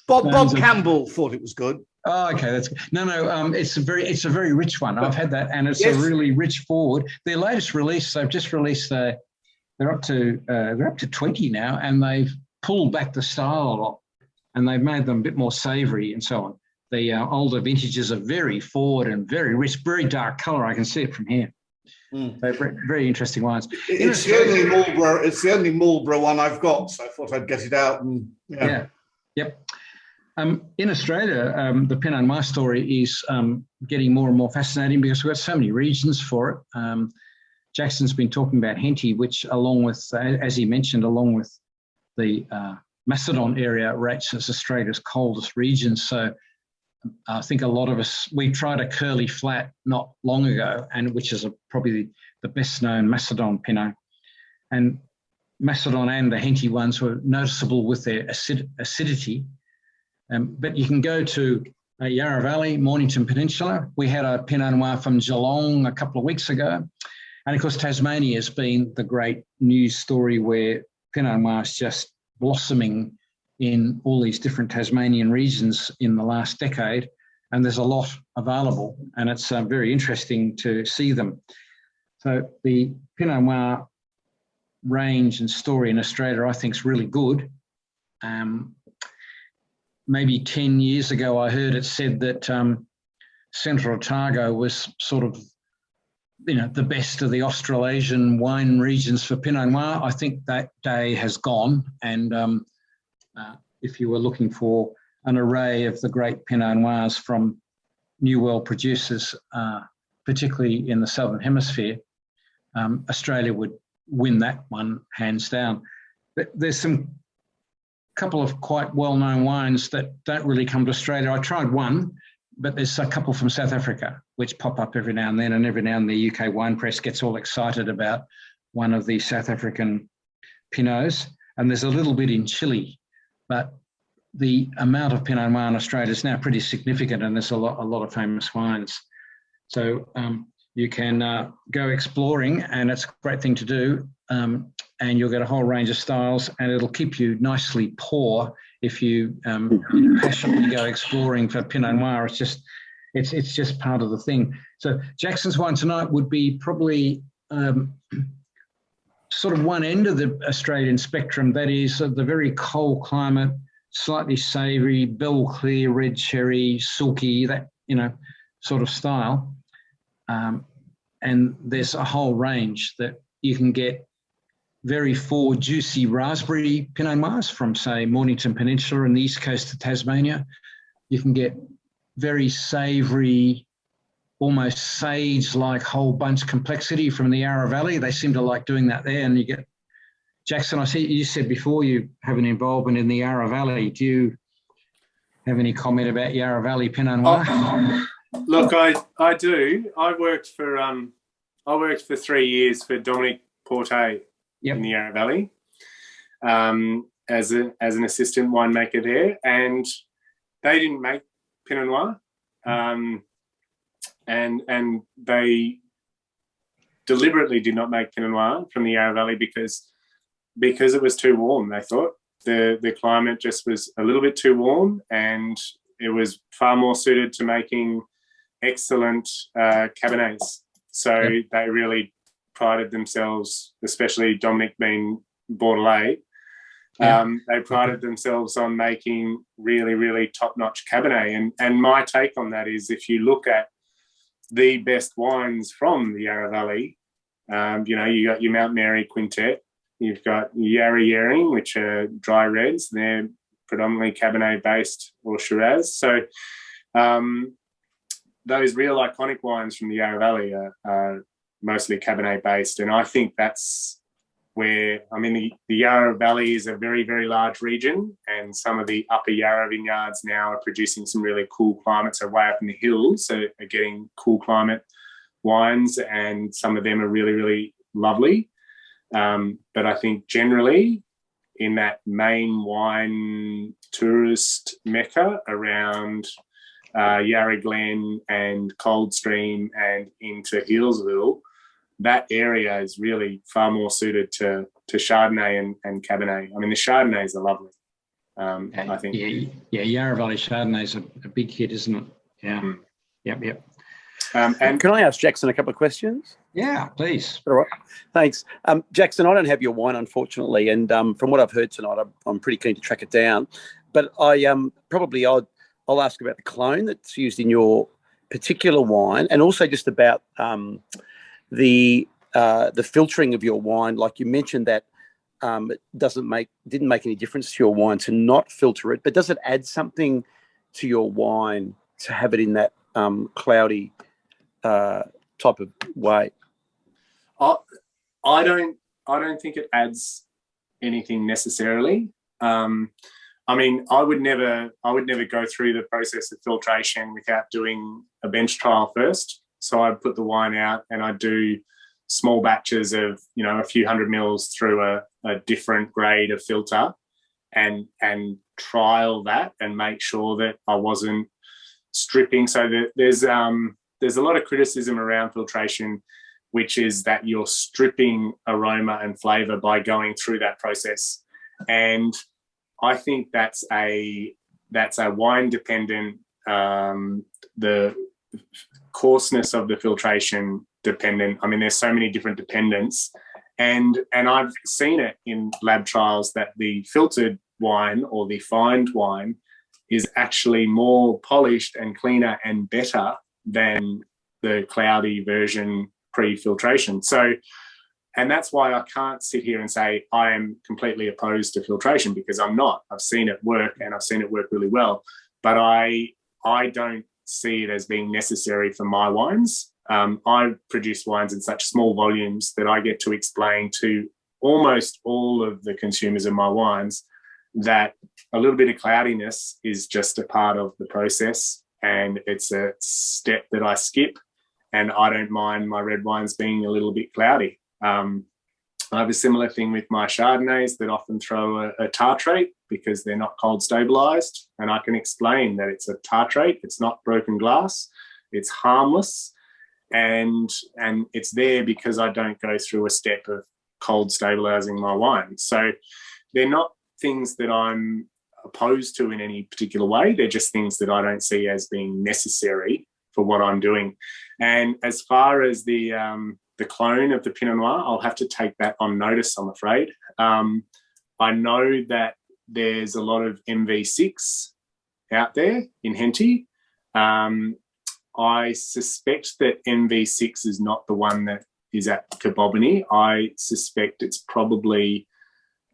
Bob Campbell thought it was good. Oh, okay, that's good. No. It's a very rich one. I've had that, and it's a really rich forward. Their latest release, they've just released they're up to 20 now, and they've pulled back the style a lot, and they've made them a bit more savoury and so on. The older vintages are very forward and very rich, very dark colour. I can see it from here. They're very interesting wines. It's the only Marlborough one I've got, so I thought I'd get it out. And Yep. In Australia, the Pinot Noir story is getting more and more fascinating because we've got so many regions for it. Jackson's been talking about Henty, which along with, as he mentioned, along with the Macedon area, rates as Australia's coldest region. So I think a lot of us, we tried a curly flat not long ago, and which is probably the best known Macedon Pinot. And Macedon and the Henty ones were noticeable with their acidity. But you can go to Yarra Valley, Mornington Peninsula. We had a Pinot Noir from Geelong a couple of weeks ago. And of course, Tasmania has been the great news story where Pinot Noir is just blossoming in all these different Tasmanian regions in the last decade. And there's a lot available, and it's very interesting to see them. So the Pinot Noir range and story in Australia, I think, is really good. Maybe 10 years ago, I heard it said that Central Otago was sort of, you know, the best of the Australasian wine regions for Pinot Noir. I think that day has gone. And if you were looking for an array of the great Pinot Noirs from New World producers, particularly in the Southern Hemisphere, Australia would win that one hands down. But there's some couple of quite well-known wines that don't really come to Australia. I tried one, but there's a couple from South Africa which pop up every now and then, and every now and then the UK wine press gets all excited about one of the South African Pinots, and there's a little bit in Chile, but the amount of Pinot Noir in Australia is now pretty significant, and there's a lot of famous wines. So you can go exploring, and it's a great thing to do. and you'll get a whole range of styles, and it'll keep you nicely poor if you passionately go exploring for Pinot Noir. It's just part of the thing. So Jackson's wine tonight would be probably sort of one end of the Australian spectrum. That is the very cold climate, slightly savoury, bell clear, red cherry, silky, that sort of style. And there's a whole range that you can get. Very juicy raspberry Pinot Noirs from, say, Mornington Peninsula and the east coast of Tasmania. You can get very savoury, almost sage-like whole bunch complexity from the Yarra Valley. They seem to like doing that there. And you get, Jackson, I see you said before you have an involvement in the Yarra Valley. Do you have any comment about Yarra Valley Pinot Noir? Look, I do. I worked for 3 years for Dominic Porte in the Yarra Valley as an assistant winemaker there, and they didn't make Pinot Noir, and they deliberately did not make Pinot Noir from the Yarra Valley because it was too warm. They thought the climate just was a little bit too warm, and it was far more suited to making excellent Cabernets. So they really prided themselves, especially Dominic being Bordelais, they prided themselves on making really, really top-notch Cabernet. And my take on that is, if you look at the best wines from the Yarra Valley, you got your Mount Mary Quintet, you've got Yarra Yering, which are dry reds. They're predominantly Cabernet-based or Shiraz. So those real iconic wines from the Yarra Valley are mostly Cabernet-based, and I think that's where, the Yarra Valley is a very, very large region, and some of the upper Yarra vineyards now are producing some really cool climates. So way up in the hills, so are getting cool climate wines, and some of them are really, really lovely. But I think generally in that main wine tourist mecca around Yarra Glen and Coldstream and into Healesville, that area is really far more suited to Chardonnay and Cabernet. The Chardonnays are lovely, I think. Yeah, Yarra Valley Chardonnay's a big hit, isn't it? Yeah. Yep. And can I ask Jackson a couple of questions? Yeah, please. All right. Thanks. Jackson, I don't have your wine, unfortunately, and from what I've heard tonight, I'm pretty keen to track it down. But I'll ask about the clone that's used in your particular wine, and also just about the filtering of your wine. Like you mentioned that it didn't make any difference to your wine to not filter it, but does it add something to your wine to have it in that cloudy type of way? I don't think it adds anything necessarily. I would never go through the process of filtration without doing a bench trial first. So I'd put the wine out and I'd do small batches of, a few hundred mils through a different grade of filter and trial that and make sure that I wasn't stripping. So there's a lot of criticism around filtration, which is that you're stripping aroma and flavour by going through that process. And I think that's a wine dependent, the coarseness of the filtration dependent. There's so many different dependents, and I've seen it in lab trials that the filtered wine or the fined wine is actually more polished and cleaner and better than the cloudy version pre-filtration. So, and that's why I can't sit here and say I am completely opposed to filtration, because I'm not. I've seen it work, and I've seen it work really well. But I don't see it as being necessary for my wines. I produce wines in such small volumes that I get to explain to almost all of the consumers of my wines that a little bit of cloudiness is just a part of the process, and it's a step that I skip, and I don't mind my red wines being a little bit cloudy. I have a similar thing with my Chardonnays that often throw a tartrate because they're not cold stabilized, and I can explain that it's a tartrate, it's not broken glass, it's harmless, and it's there because I don't go through a step of cold stabilizing my wine. So they're not things that I'm opposed to in any particular way. They're just things that I don't see as being necessary for what I'm doing. And as far as the clone of the Pinot Noir, I'll have to take that on notice, I'm afraid. I know that there's a lot of MV6 out there in Henty. I suspect that MV6 is not the one that is at Kebobany. I suspect it's probably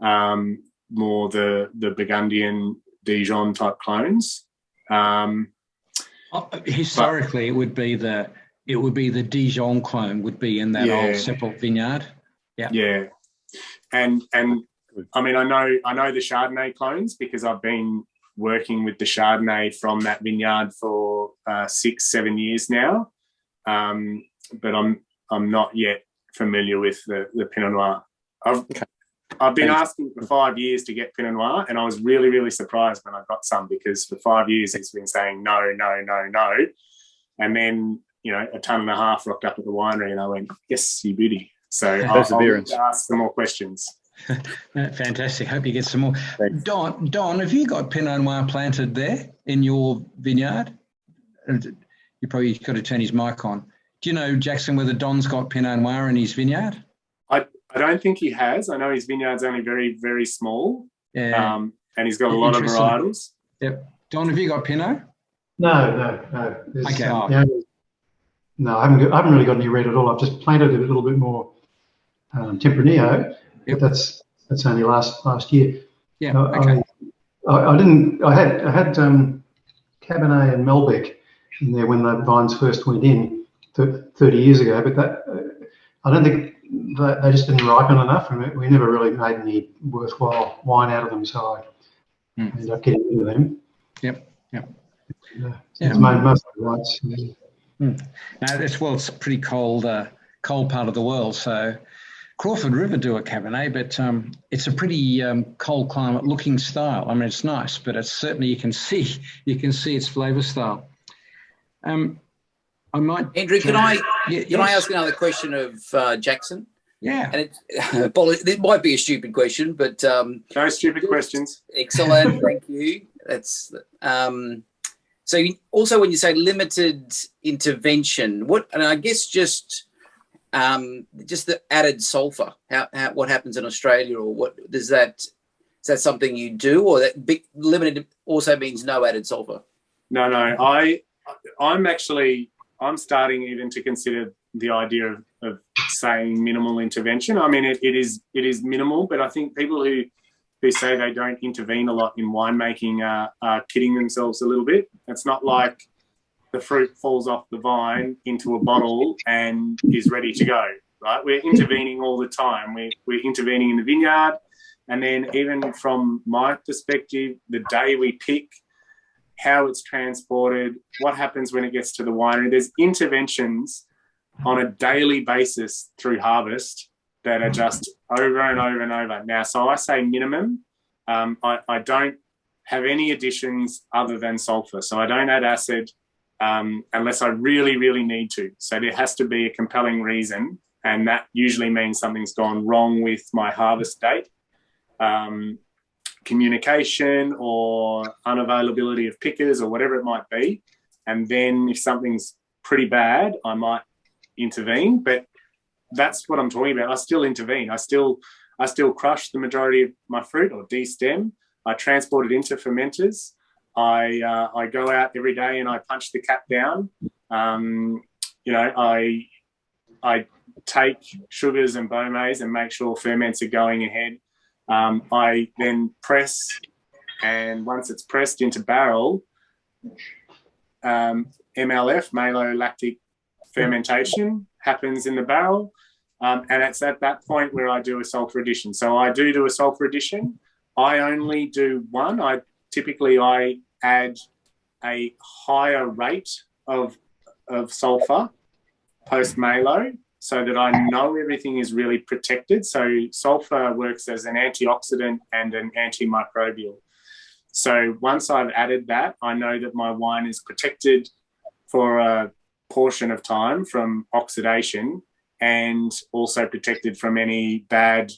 more the Burgundian Dijon type clones. Historically, it would be the Dijon clone would be in that old separate vineyard. Yeah, and I mean, I know the Chardonnay clones because I've been working with the Chardonnay from that vineyard for 6-7 years now, but I'm not yet familiar with the Pinot Noir. I've been asking for 5 years to get Pinot Noir, and I was really, really surprised when I got some, because for 5 years he's been saying no, no, no, no. And then, you know, 1.5 tons rocked up at the winery, and I went, yes, you beauty. So I'll ask some more questions. Fantastic. Hope you get some more. Don, have you got Pinot Noir planted there in your vineyard? You probably got to turn his mic on. Do you know, Jackson, whether Don's got Pinot Noir in his vineyard? I don't think he has. I know his vineyard's only very, very small. Yeah. And he's got a lot of varietals. Yep. Don, have you got Pinot? No. Okay. No, I haven't really got any red at all. I've just planted a little bit more Tempranillo, but that's only last year. Yeah. Okay. I had Cabernet and Malbec in there when the vines first went in 30 years ago, but I don't think they just didn't ripen enough, and we never really made any worthwhile wine out of them, so I ended up getting rid of them. Yep. It's made most of the whites. Now, it's a pretty cold part of the world, so Crawford River do a Cabernet, but it's a pretty cold climate looking style. I mean, it's nice, but it's certainly you can see its flavour style. I might. Henry, can I ask another question of Jackson? Yeah. And it might be a stupid question, but no stupid questions. Excellent, thank you. That's so. Also, when you say limited intervention, and I guess just the added sulfur. What happens in Australia, or what does that? Is that something you do, or that limited also means no added sulfur? No. I'm starting even to consider the idea of saying minimal intervention. I mean, it is minimal, but I think people who say they don't intervene a lot in winemaking are kidding themselves a little bit. It's not like the fruit falls off the vine into a bottle and is ready to go, right? We're intervening all the time. We're intervening in the vineyard, and then even from my perspective, the day we pick, how it's transported, what happens when it gets to the winery. There's interventions on a daily basis through harvest that are just over and over and over. Now, so I say minimum. I don't have any additions other than sulfur. So I don't add acid unless I really, really need to. So there has to be a compelling reason, and that usually means something's gone wrong with my harvest date. Communication or unavailability of pickers or whatever it might be. And then if something's pretty bad, I might intervene. But that's what I'm talking about. I still intervene. I still crush the majority of my fruit or de-stem. I transport it into fermenters. I go out every day and I punch the cap down. I take sugars and Beaumets and make sure ferments are going ahead. I then press, and once it's pressed into barrel, MLF, malolactic fermentation, happens in the barrel. And it's at that point where I do a sulfur addition. So I do a sulfur addition. I only do one. I add a higher rate of sulfur post-malo, so that I know everything is really protected. So sulfur works as an antioxidant and an antimicrobial. So once I've added that, I know that my wine is protected for a portion of time from oxidation. and also protected from any bad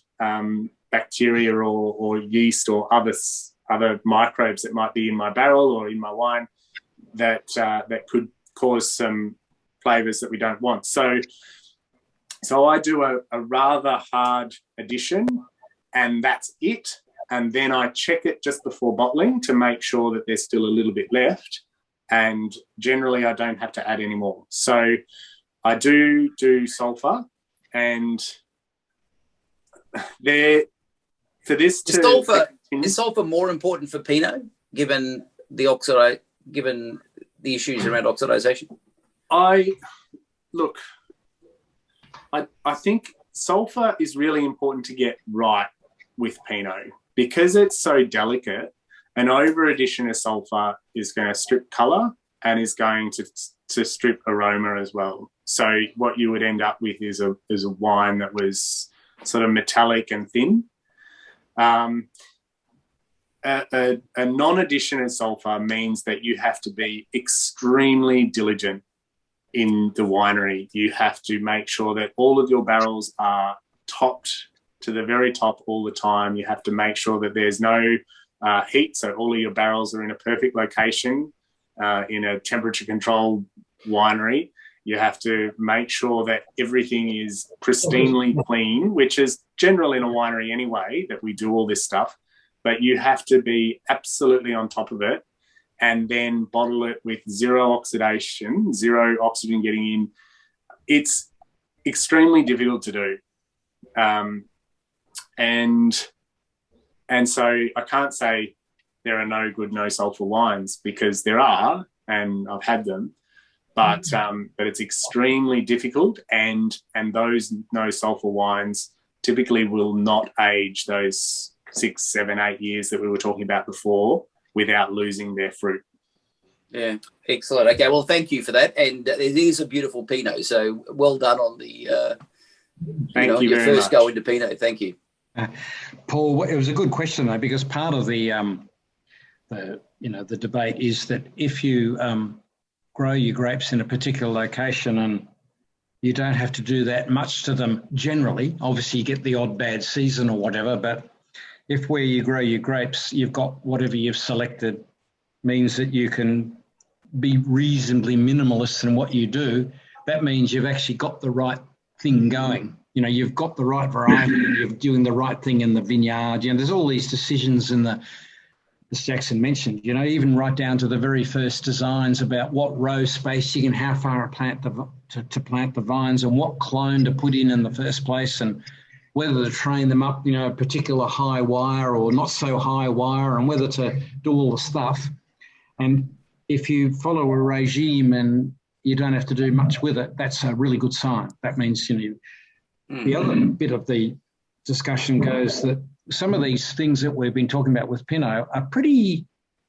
bacteria or yeast or other microbes that might be in my barrel or in my wine that could cause some flavors that we don't want. So I do a rather hard addition, and that's it. And then I check it just before bottling to make sure that there's still a little bit left. And generally, I don't have to add any more. So I do sulfur, and there for this to is sulfur more important for Pinot given the issues around oxidization? I think sulfur is really important to get right with Pinot because it's so delicate. An over addition of sulfur is going to strip color and is going to strip aroma as well. So what you would end up with is a wine that was sort of metallic and thin. A non-addition of sulfur means that you have to be extremely diligent in the winery. You have to make sure that all of your barrels are topped to the very top all the time. You have to make sure that there's no heat, so all of your barrels are in a perfect location in a temperature-controlled winery. You have to make sure that everything is pristinely clean, which is general in a winery anyway, that we do all this stuff. But you have to be absolutely on top of it and then bottle it with zero oxidation, zero oxygen getting in. It's extremely difficult to do. And so I can't say there are no good, no sulfur wines because there are, and I've had them, but it's extremely difficult. And those no sulfur wines typically will not age those 6, 7, 8 years that we were talking about before without losing their fruit. Yeah, excellent. Okay, well, thank you for that. And it is a beautiful Pinot, so well done on the your first go into Pinot. Thank you. Paul, it was a good question though, because part of the debate is that if you grow your grapes in a particular location and you don't have to do that much to them generally, obviously you get the odd bad season or whatever, but if where you grow your grapes, you've got whatever you've selected, means that you can be reasonably minimalist in what you do, that means you've actually got the right thing going. You know, you've got the right variety, you're doing the right thing in the vineyard. You know, there's all these decisions in as Jackson mentioned, you know, even right down to the very first designs about what row spacing and how far to plant the vines and what clone to put in the first place and whether to train them up, you know, a particular high wire or not so high wire and whether to do all the stuff. And if you follow a regime and you don't have to do much with it, that's a really good sign. That means, you know, the other bit of the discussion goes that some of these things that we've been talking about with Pinot are pretty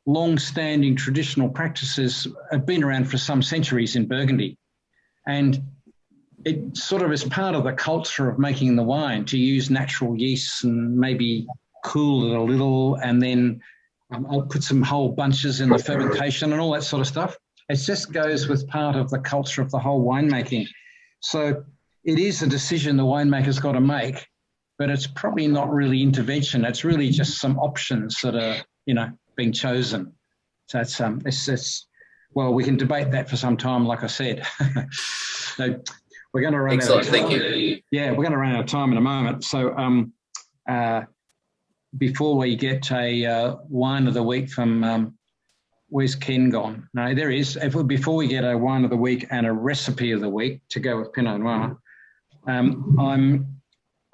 long-standing traditional practices, have been around for some centuries in Burgundy. And it sort of is part of the culture of making the wine to use natural yeasts and maybe cool it a little and then I'll put some whole bunches in the fermentation and all that sort of stuff. It just goes with part of the culture of the whole winemaking. So it is a decision the winemaker's got to make, but it's probably not really intervention. It's really just some options that are, you know, being chosen. So it's well, we can debate that for some time, like I said. So we're going to run out of time. Excellent, thank you. Yeah, we're going to run out of time in a moment. So before we get a wine of the week from, where's Ken gone? No, there is. Before we get a wine of the week and a recipe of the week to go with Pinot Noir,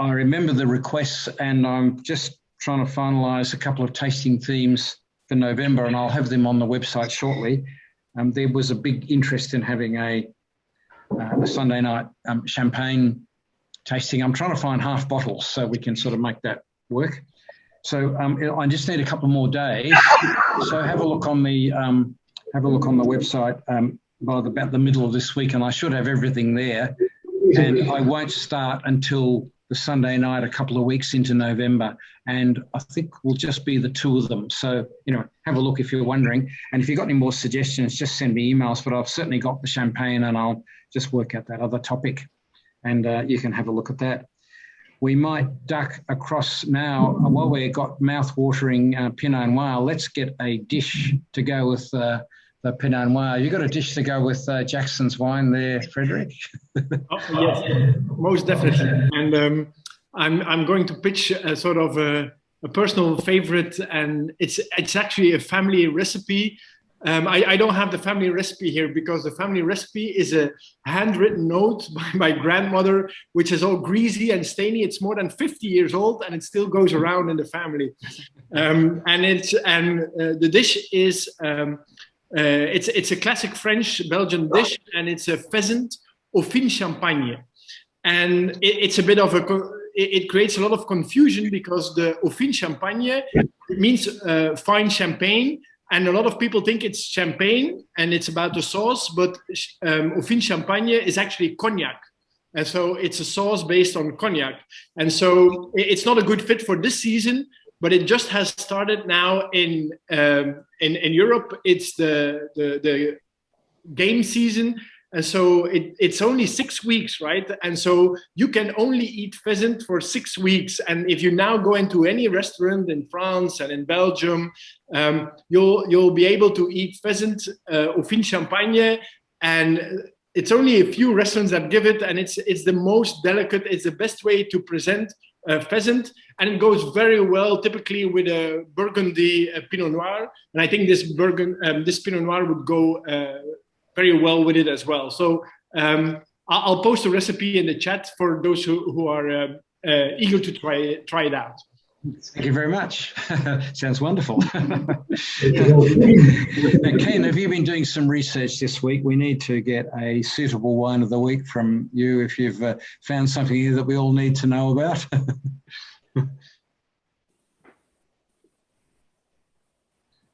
I remember the requests and I'm just trying to finalise a couple of tasting themes for November and I'll have them on the website shortly. There was a big interest in having a Sunday night champagne tasting. I'm trying to find half bottles so we can sort of make that work. So I just need a couple more days. So have a look on the website by about the middle of this week, and I should have everything there. And I won't start until the Sunday night, a couple of weeks into November. And I think we'll just be the two of them. So, you know, have a look if you're wondering. And if you've got any more suggestions, just send me emails. But I've certainly got the champagne and I'll just work out that other topic. and you can have a look at that. We might duck across now, while we've got mouth-watering Pinot Noir, let's get a dish to go with the Pinot Noir. You got a dish to go with Jackson's wine there, Frederick? Yes, most definitely. And I'm going to pitch a sort of a personal favorite, and it's actually a family recipe. I don't have the family recipe here because the family recipe is a handwritten note by my grandmother, which is all greasy and stainy. It's more than 50 years old, and it still goes around in the family. The dish is it's a classic French Belgian dish, and it's a pheasant au fin champagne, and it's a bit of it creates a lot of confusion because the au fin champagne means fine champagne. And a lot of people think it's champagne and it's about the sauce, but au fin champagne is actually cognac. And so it's a sauce based on cognac. And so it's not a good fit for this season, but it just has started now in Europe. It's the game season. And so it's only 6 weeks, right? And so you can only eat pheasant for 6 weeks. And if you now go into any restaurant in France and in Belgium, you'll be able to eat pheasant au fin champagne. And it's only a few restaurants that give it. And it's the most delicate, it's the best way to present pheasant. And it goes very well typically with a Burgundy Pinot Noir. And I think this Pinot Noir would go very well with it as well. So I'll post a recipe in the chat for those who are eager to try it out. Thank you very much. Sounds wonderful. Now, Ken, have you been doing some research this week? We need to get a suitable wine of the week from you if you've found something here that we all need to know about.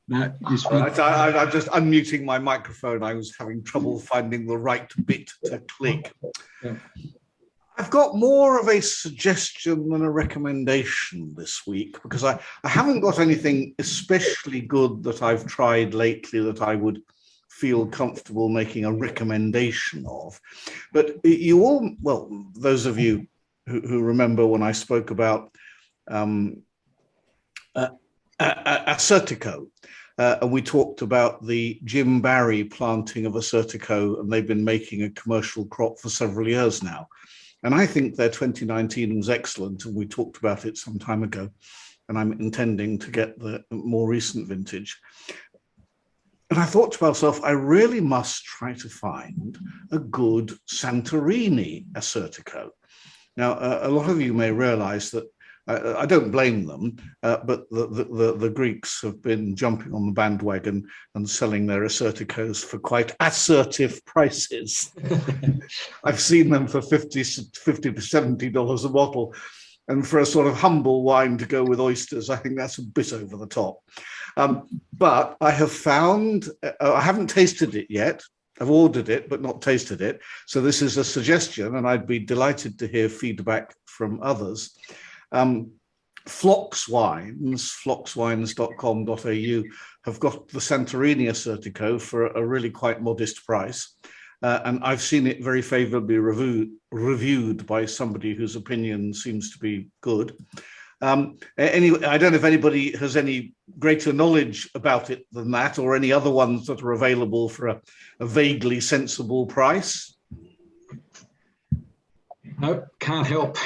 No, I'm just unmuting my microphone. I was having trouble finding the right bit to click. Yeah. I've got more of a suggestion than a recommendation this week because I haven't got anything especially good that I've tried lately that I would feel comfortable making a recommendation of. But you all, well, those of you who remember when I spoke about Assyrtiko, and we talked about the Jim Barry planting of Assyrtiko, and they've been making a commercial crop for several years now. And I think their 2019 was excellent, and we talked about it some time ago, and I'm intending to get the more recent vintage. And I thought to myself, I really must try to find a good Santorini Assyrtiko. Now, a lot of you may realize that I don't blame them, but the Greeks have been jumping on the bandwagon and selling their Assyrtikos for quite assertive prices. I've seen them for $50 to $70 a bottle. And for a sort of humble wine to go with oysters, I think that's a bit over the top. But I have found, I haven't tasted it yet. I've ordered it, but not tasted it. So this is a suggestion, and I'd be delighted to hear feedback from others. Flox Wines, floxwines.com.au, have got the Santorini Assyrtiko for a really quite modest price. And I've seen it very favorably reviewed by somebody whose opinion seems to be good. Anyway, I don't know if anybody has any greater knowledge about it than that, or any other ones that are available for a vaguely sensible price. Nope, can't help.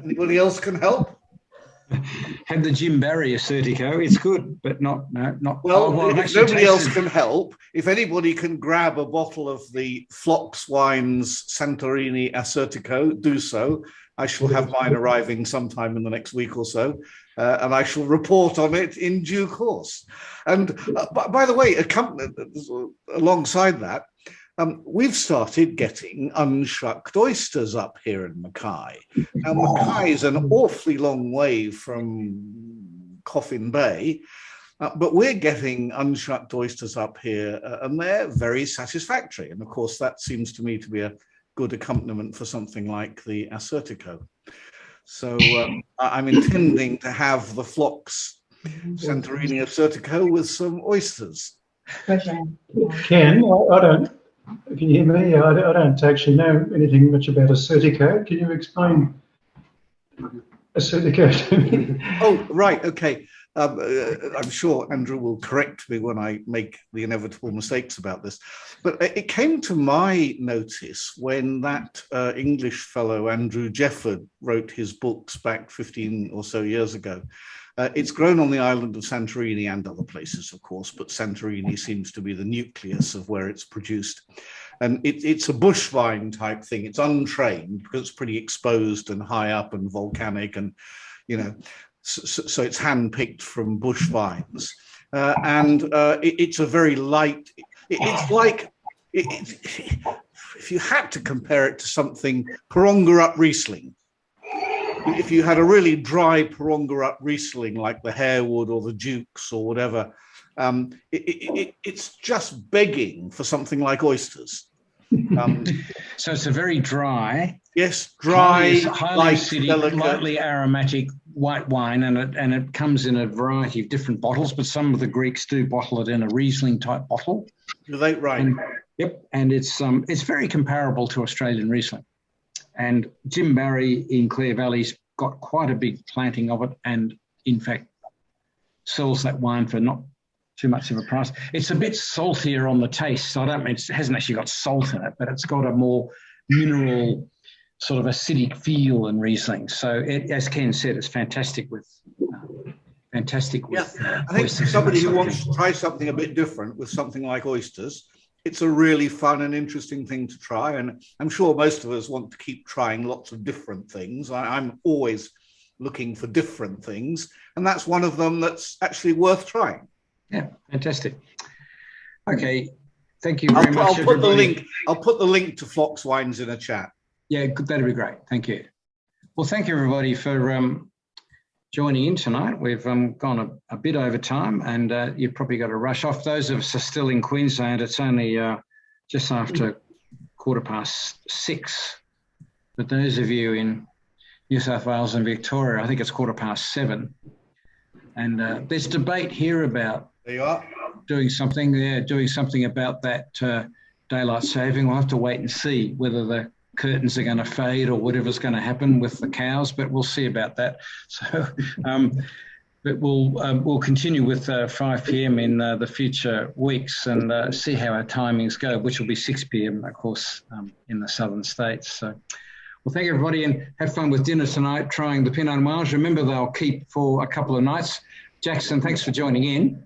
Anybody else can help? Had the Jim Barry Assyrtiko. It's good, but not. Well, if nobody else can help, if anybody can grab a bottle of the Flox Wines Santorini Assyrtiko, do so. I shall have mine arriving sometime in the next week or so, and I shall report on it in due course. And by the way, alongside that, we've started getting unshucked oysters up here in Mackay. Now, Mackay is an awfully long way from Coffin Bay, but we're getting unshucked oysters up here, and they're very satisfactory. And of course, that seems to me to be a good accompaniment for something like the Assyrtiko. So I'm intending to have the Flox Santorini Assyrtiko with some oysters. Ken, I Can you hear me? I don't actually know anything much about a certificate. Can you explain a certificate to me? Oh, right. Okay. I'm sure Andrew will correct me when I make the inevitable mistakes about this. But it came to my notice when that English fellow, Andrew Jefford, wrote his books back 15 or so years ago. It's grown on the island of Santorini and other places, of course, but Santorini seems to be the nucleus of where it's produced. And it's a bush vine type thing. It's untrained because it's pretty exposed and high up and volcanic, and, you know, so it's hand-picked from bush vines. It's a very light, it's like, if you had to compare it to something, Parongarup Riesling. If you had a really dry Parongarup Riesling like the Harewood or the Dukes or whatever, it's just begging for something like oysters. So it's a very dry, yes, dry, highly acidic, lightly aromatic white wine, and it comes in a variety of different bottles. But some of the Greeks do bottle it in a Riesling type bottle. Right. Yep, and it's very comparable to Australian Riesling. And Jim Barry in Clare Valley's got quite a big planting of it, and in fact sells that wine for not too much of a price. It's a bit saltier on the taste, so I don't mean it hasn't actually got salt in it, but it's got a more mineral, sort of acidic feel in Riesling. So, as Ken said, it's fantastic with. I think somebody who wants to try something a bit different with something like oysters, it's a really fun and interesting thing to try. And I'm sure most of us want to keep trying lots of different things. I'm always looking for different things, and that's one of them that's actually worth trying. Yeah, fantastic. Okay, thank you very much. I'll put the link to Fox Wines in a chat. Yeah, that'd be great. Thank you. Well, thank you everybody for joining in tonight. We've gone a bit over time, and you've probably got to rush off. Those of us are still in Queensland. It's only just after 6:15. But those of you in New South Wales and Victoria, I think it's 7:15. And there's debate here about doing something about that daylight saving. We'll have to wait and see whether the curtains are going to fade or whatever's going to happen with the cows, but we'll see about that. So, but we'll continue with 5 p.m. in the future weeks and see how our timings go, which will be 6 p.m. of course in the southern states. So, well, thank you everybody, and have fun with dinner tonight trying the Pinot Noirs. Remember, they'll keep for a couple of nights. Jackson, thanks for joining in.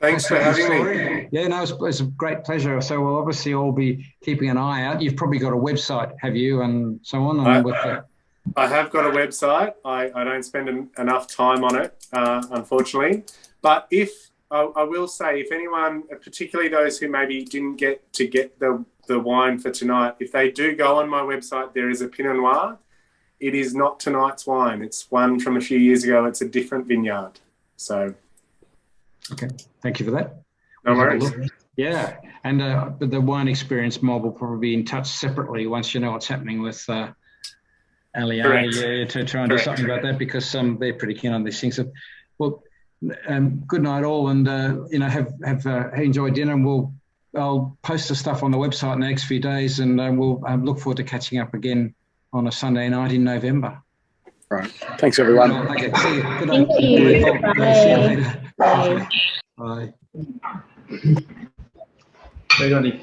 Thanks for having me. Yeah, no, it's a great pleasure. So we'll obviously all be keeping an eye out. You've probably got a website, have you, and so on? I have got a website. I don't spend enough time on it, unfortunately. But I will say, if anyone, particularly those who maybe didn't get to get the wine for tonight, if they do go on my website, there is a Pinot Noir. It is not tonight's wine. It's one from a few years ago. It's a different vineyard. So, okay, thank you for that. No worries. Yeah, and the wine experience mob will probably be in touch separately once you know what's happening with Ali to try and do something about that, because they're pretty keen on these things. So, well, good night all, and have enjoyed dinner, and I'll post the stuff on the website in the next few days, and we'll look forward to catching up again on a Sunday night in November. Right. Thanks, everyone. Okay, see you. Good night. Thank you. Bye. See you later. Bye. Bye. Very good.